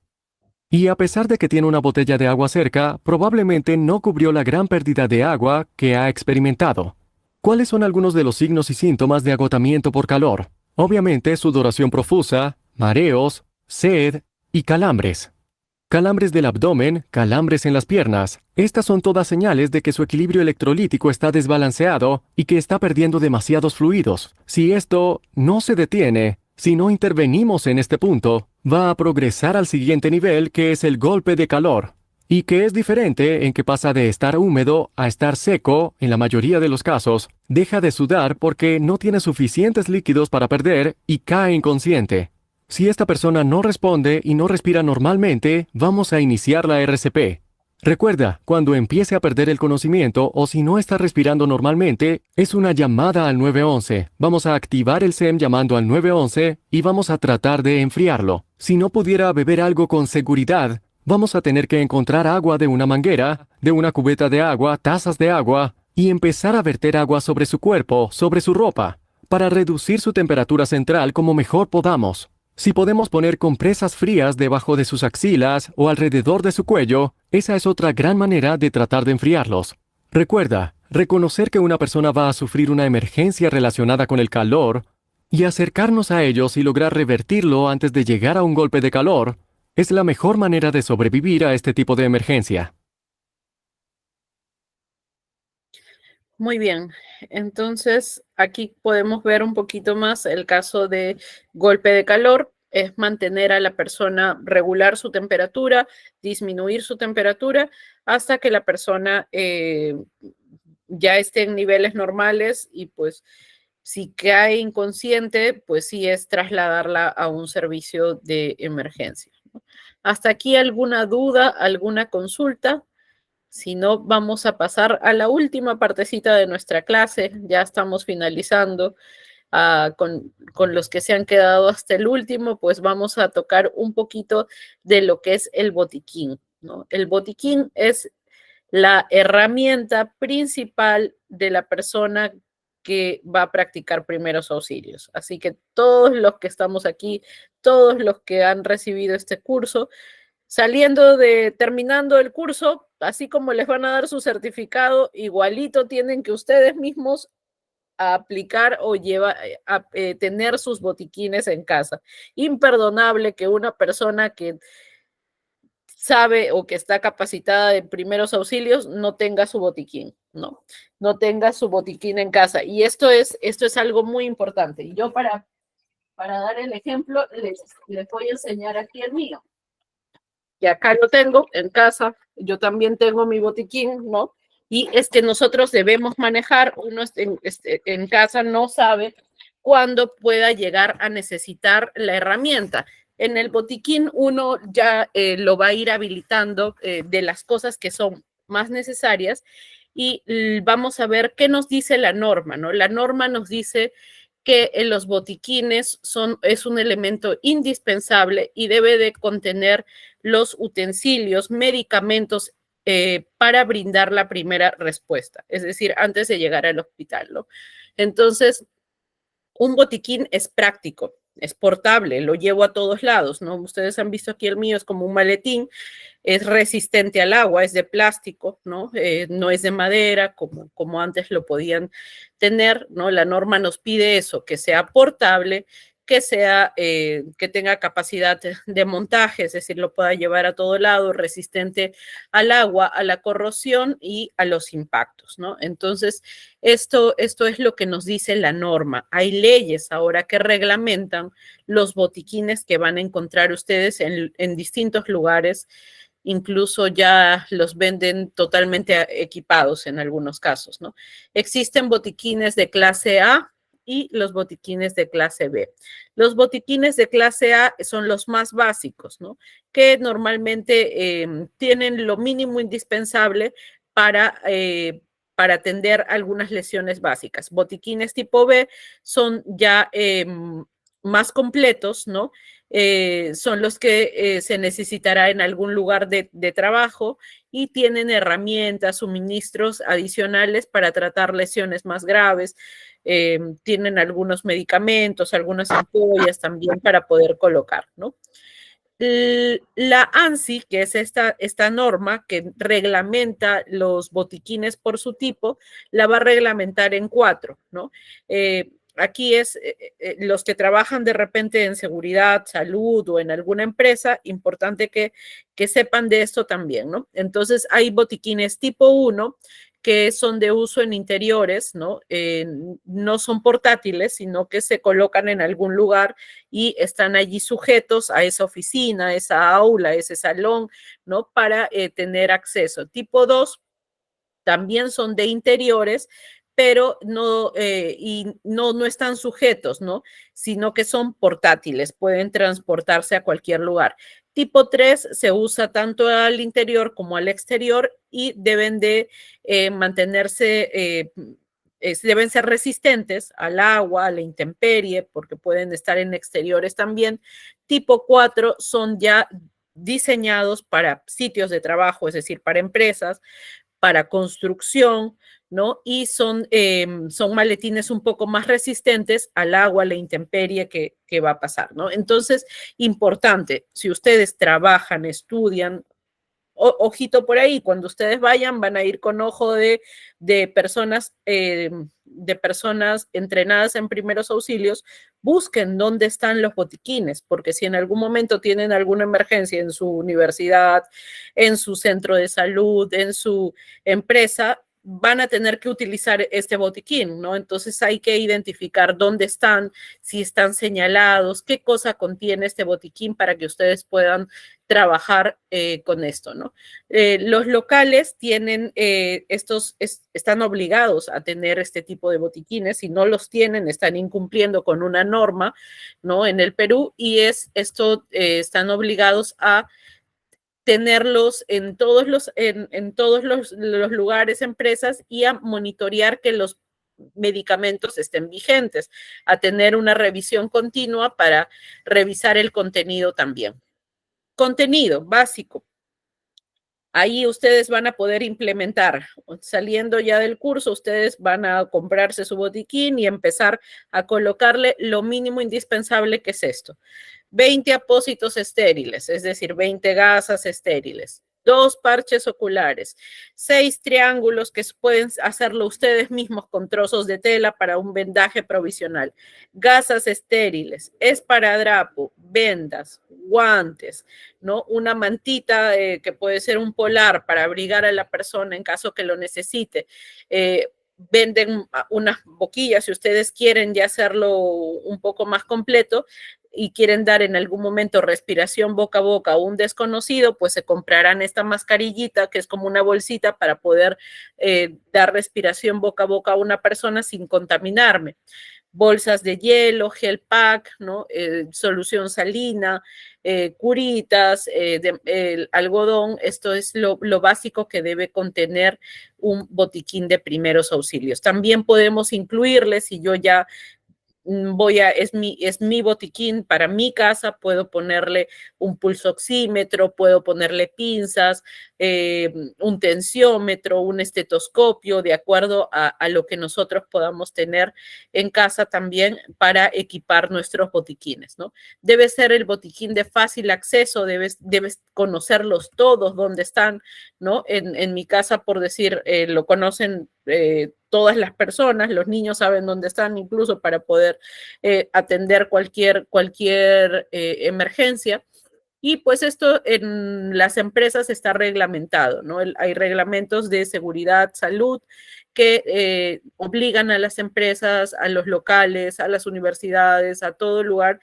Y a pesar de que tiene una botella de agua cerca, probablemente no cubrió la gran pérdida de agua que ha experimentado. ¿Cuáles son algunos de los signos y síntomas de agotamiento por calor? Obviamente sudoración profusa, mareos, sed y calambres. Calambres del abdomen, calambres en las piernas. Estas son todas señales de que su equilibrio electrolítico está desbalanceado y que está perdiendo demasiados fluidos. Si esto no se detiene, si no intervenimos en este punto, va a progresar al siguiente nivel, que es el golpe de calor, y que es diferente en que pasa de estar húmedo a estar seco. En la mayoría de los casos, deja de sudar porque no tiene suficientes líquidos para perder y cae inconsciente. Si esta persona no responde y no respira normalmente, vamos a iniciar la RCP. Recuerda, cuando empiece a perder el conocimiento o si no está respirando normalmente, es una llamada al 911. Vamos a activar el SEM llamando al 911 y vamos a tratar de enfriarlo. Si no pudiera beber algo con seguridad, vamos a tener que encontrar agua de una manguera, de una cubeta de agua, tazas de agua, y empezar a verter agua sobre su cuerpo, sobre su ropa, para reducir su temperatura central como mejor podamos. Si podemos poner compresas frías debajo de sus axilas o alrededor de su cuello, esa es otra gran manera de tratar de enfriarlos. Recuerda, reconocer que una persona va a sufrir una emergencia relacionada con el calor y acercarnos a ellos y lograr revertirlo antes de llegar a un golpe de calor es la mejor manera de sobrevivir a este tipo de emergencia. Muy bien, entonces aquí podemos ver un poquito más el caso de golpe de calor, es mantener a la persona, regular su temperatura, disminuir su temperatura hasta que la persona ya esté en niveles normales y pues si cae inconsciente, pues sí es trasladarla a un servicio de emergencia. ¿Hasta aquí alguna duda, alguna consulta? Si no, vamos a pasar a la última partecita de nuestra clase. Ya estamos finalizando. Con los que se han quedado hasta el último, pues vamos a tocar un poquito de lo que es el botiquín, ¿no? El botiquín es la herramienta principal de la persona que va a practicar primeros auxilios. Así que todos los que estamos aquí, todos los que han recibido este curso, terminando el curso, así como les van a dar su certificado, igualito tienen que ustedes mismos aplicar o tener sus botiquines en casa. Imperdonable que una persona que sabe o que está capacitada de primeros auxilios no tenga su botiquín, no tenga su botiquín en casa. Y esto es algo muy importante. Y yo para dar el ejemplo, les voy a enseñar aquí el mío. Y acá lo tengo en casa, yo también tengo mi botiquín, ¿no? Y es que nosotros debemos manejar, uno en casa no sabe cuándo pueda llegar a necesitar la herramienta. En el botiquín uno ya lo va a ir habilitando de las cosas que son más necesarias y vamos a ver qué nos dice la norma, ¿no? La norma nos dice que los botiquines es un elemento indispensable y debe de contener los utensilios, medicamentos para brindar la primera respuesta, es decir, antes de llegar al hospital, ¿no? Entonces, un botiquín es práctico, es portable, lo llevo a todos lados, ¿no? Ustedes han visto aquí el mío, es como un maletín, es resistente al agua, es de plástico, ¿no? No es de madera, como antes lo podían tener, ¿no? La norma nos pide eso, que sea portable, que tenga capacidad de montaje, es decir, lo pueda llevar a todo lado, resistente al agua, a la corrosión y a los impactos, ¿no? Entonces, esto es lo que nos dice la norma. Hay leyes ahora que reglamentan los botiquines que van a encontrar ustedes en distintos lugares, incluso ya los venden totalmente equipados en algunos casos, ¿no? Existen botiquines de clase A y los botiquines de clase B. Los botiquines de clase A son los más básicos, ¿no? Que normalmente tienen lo mínimo indispensable para atender algunas lesiones básicas. Botiquines tipo B son ya más completos, ¿no? Son los que se necesitará en algún lugar de trabajo y tienen herramientas, suministros adicionales para tratar lesiones más graves. Tienen algunos medicamentos, algunas ampollas también para poder colocar, ¿no? La ANSI, que es esta norma que reglamenta los botiquines por su tipo, la va a reglamentar en 4, ¿no? Aquí es los que trabajan de repente en seguridad, salud o en alguna empresa, importante que sepan de esto también, ¿no? Entonces hay botiquines tipo 1 que son de uso en interiores, ¿no? No son portátiles, sino que se colocan en algún lugar y están allí sujetos a esa oficina, a esa aula, a ese salón, ¿no? Para tener acceso. Tipo 2 también son de interiores, pero no están sujetos, ¿no? Sino que son portátiles, pueden transportarse a cualquier lugar. Tipo 3 se usa tanto al interior como al exterior y deben de mantenerse, deben ser resistentes al agua, a la intemperie, porque pueden estar en exteriores también. Tipo 4 son ya diseñados para sitios de trabajo, es decir, para empresas, para construcción, ¿no? Y son maletines un poco más resistentes al agua, a la intemperie que va a pasar, ¿no? Entonces, importante, si ustedes trabajan, estudian, ojito por ahí, cuando ustedes vayan van a ir con ojo de personas entrenadas en primeros auxilios, busquen dónde están los botiquines, porque si en algún momento tienen alguna emergencia en su universidad, en su centro de salud, en su empresa, van a tener que utilizar este botiquín, ¿no? Entonces hay que identificar dónde están, si están señalados, qué cosa contiene este botiquín para que ustedes puedan trabajar con esto, ¿no? Los locales tienen están obligados a tener este tipo de botiquines. Si no los tienen, están incumpliendo con una norma, ¿no? En el Perú, y están obligados a tenerlos en todos los lugares, empresas, y a monitorear que los medicamentos estén vigentes, a tener una revisión continua para revisar el contenido también. Contenido básico. Ahí ustedes van a poder implementar, saliendo ya del curso, ustedes van a comprarse su botiquín y empezar a colocarle lo mínimo indispensable, que es esto: 20 apósitos estériles, es decir, 20 gasas estériles, 2 parches oculares, 6 triángulos que pueden hacerlo ustedes mismos con trozos de tela para un vendaje provisional, gasas estériles, esparadrapo, vendas, guantes, ¿no? Una mantita que puede ser un polar para abrigar a la persona en caso que lo necesite. Venden unas boquillas si ustedes quieren ya hacerlo un poco más completo y quieren dar en algún momento respiración boca a boca a un desconocido, pues se comprarán esta mascarillita que es como una bolsita para poder dar respiración boca a boca a una persona sin contaminarme. Bolsas de hielo, gel pack, ¿no? Solución salina, curitas, algodón. Esto es lo básico que debe contener un botiquín de primeros auxilios. También podemos incluirle, si yo ya es mi botiquín para mi casa, puedo ponerle un pulsoxímetro, puedo ponerle pinzas, un tensiómetro, un estetoscopio, de acuerdo a lo que nosotros podamos tener en casa también para equipar nuestros botiquines, ¿no? Debe ser el botiquín de fácil acceso, debes conocerlos todos, dónde están, ¿no? En mi casa, por decir, lo conocen todas las personas, los niños saben dónde están incluso para poder atender cualquier emergencia. Y pues esto en las empresas está reglamentado, ¿no? Hay reglamentos de seguridad, salud, que obligan a las empresas, a los locales, a las universidades, a todo lugar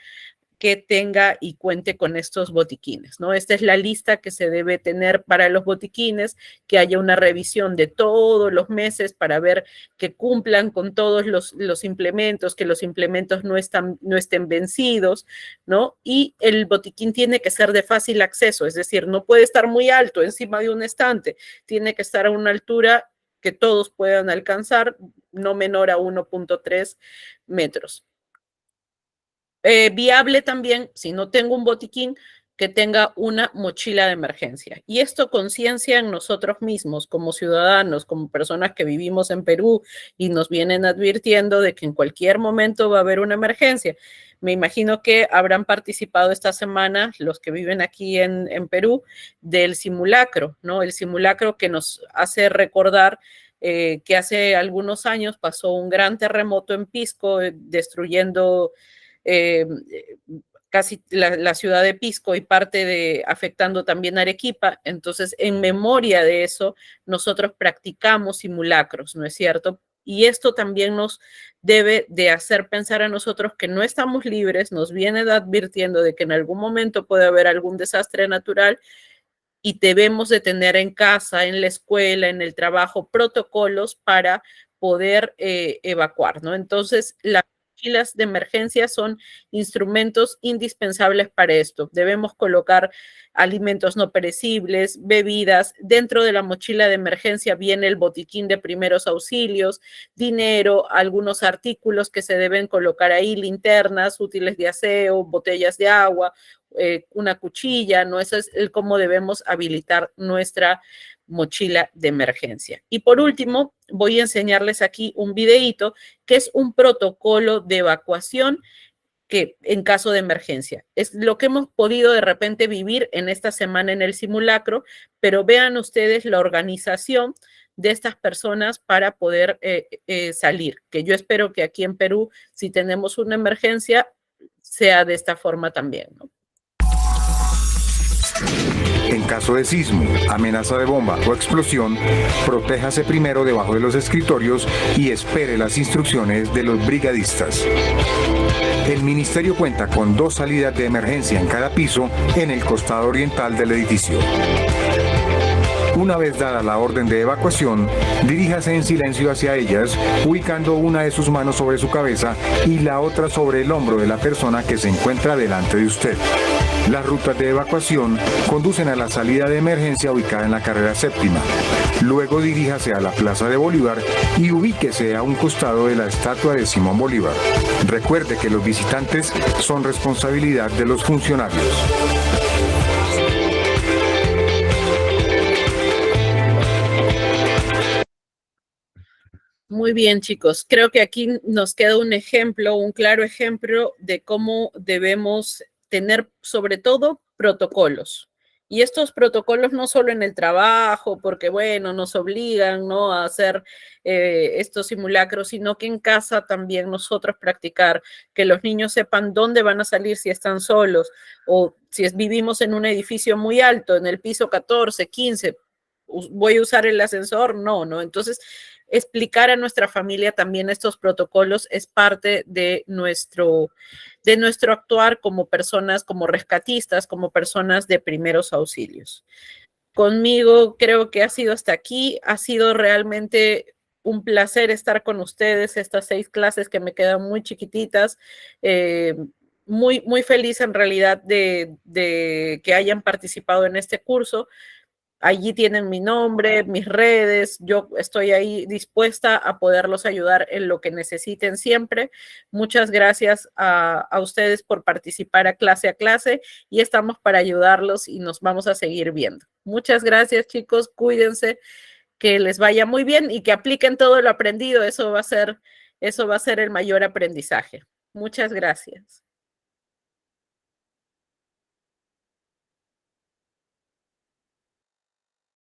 que tenga y cuente con estos botiquines, ¿no? Esta es la lista que se debe tener para los botiquines, que haya una revisión de todos los meses para ver que cumplan con todos los implementos, que los implementos no estén vencidos, ¿no? Y el botiquín tiene que ser de fácil acceso, es decir, no puede estar muy alto encima de un estante, tiene que estar a una altura que todos puedan alcanzar, no menor a 1.3 metros. Viable también, si no tengo un botiquín, que tenga una mochila de emergencia. Y esto conciencia en nosotros mismos, como ciudadanos, como personas que vivimos en Perú y nos vienen advirtiendo de que en cualquier momento va a haber una emergencia. Me imagino que habrán participado esta semana los que viven aquí en Perú del simulacro, ¿no? El simulacro que nos hace recordar que hace algunos años pasó un gran terremoto en Pisco, destruyendo casi la ciudad de Pisco y afectando también Arequipa. Entonces, en memoria de eso, nosotros practicamos simulacros, ¿no es cierto? Y esto también nos debe de hacer pensar a nosotros que no estamos libres, nos viene advirtiendo de que en algún momento puede haber algún desastre natural y debemos de tener en casa, en la escuela, en el trabajo, protocolos para poder evacuar, ¿no? Entonces, las mochilas de emergencia son instrumentos indispensables para esto. Debemos colocar alimentos no perecibles, bebidas. Dentro de la mochila de emergencia viene el botiquín de primeros auxilios, dinero, algunos artículos que se deben colocar ahí, linternas, útiles de aseo, botellas de agua, una cuchilla, ¿no? Eso es cómo debemos habilitar nuestra mochila de emergencia. Y por último, voy a enseñarles aquí un videíto que es un protocolo de evacuación que en caso de emergencia. Es lo que hemos podido de repente vivir en esta semana en el simulacro, pero vean ustedes la organización de estas personas para poder salir, que yo espero que aquí en Perú, si tenemos una emergencia, sea de esta forma también, ¿no? En En caso de sismo, amenaza de bomba o explosión, protéjase primero debajo de los escritorios y espere las instrucciones de los brigadistas. El ministerio cuenta con 2 salidas de emergencia en cada piso en el costado oriental del edificio. Una vez dada la orden de evacuación, diríjase en silencio hacia ellas, ubicando una de sus manos sobre su cabeza y la otra sobre el hombro de la persona que se encuentra delante de usted. Las rutas de evacuación conducen a la salida de emergencia ubicada en la carrera 7ª. Luego diríjase a la Plaza de Bolívar y ubíquese a un costado de la estatua de Simón Bolívar. Recuerde que los visitantes son responsabilidad de los funcionarios. Muy bien, chicos. Creo que aquí nos queda un ejemplo, un claro ejemplo de cómo debemos tener, sobre todo, protocolos. Y estos protocolos no solo en el trabajo, porque, bueno, nos obligan, ¿no?, a hacer estos simulacros, sino que en casa también nosotros practicar, que los niños sepan dónde van a salir si están solos, o si vivimos en un edificio muy alto, en el piso 14, 15, ¿voy a usar el ascensor? No, ¿no? Entonces, explicar a nuestra familia también estos protocolos es parte de nuestro actuar como personas, como rescatistas, como personas de primeros auxilios. Conmigo creo que ha sido hasta aquí, ha sido realmente un placer estar con ustedes, estas 6 clases que me quedan muy chiquititas, muy, muy feliz en realidad de que hayan participado en este curso. Allí tienen mi nombre, mis redes, yo estoy ahí dispuesta a poderlos ayudar en lo que necesiten siempre. Muchas gracias a ustedes por participar a clase y estamos para ayudarlos y nos vamos a seguir viendo. Muchas gracias, chicos, cuídense, que les vaya muy bien y que apliquen todo lo aprendido, eso va a ser el mayor aprendizaje. Muchas gracias.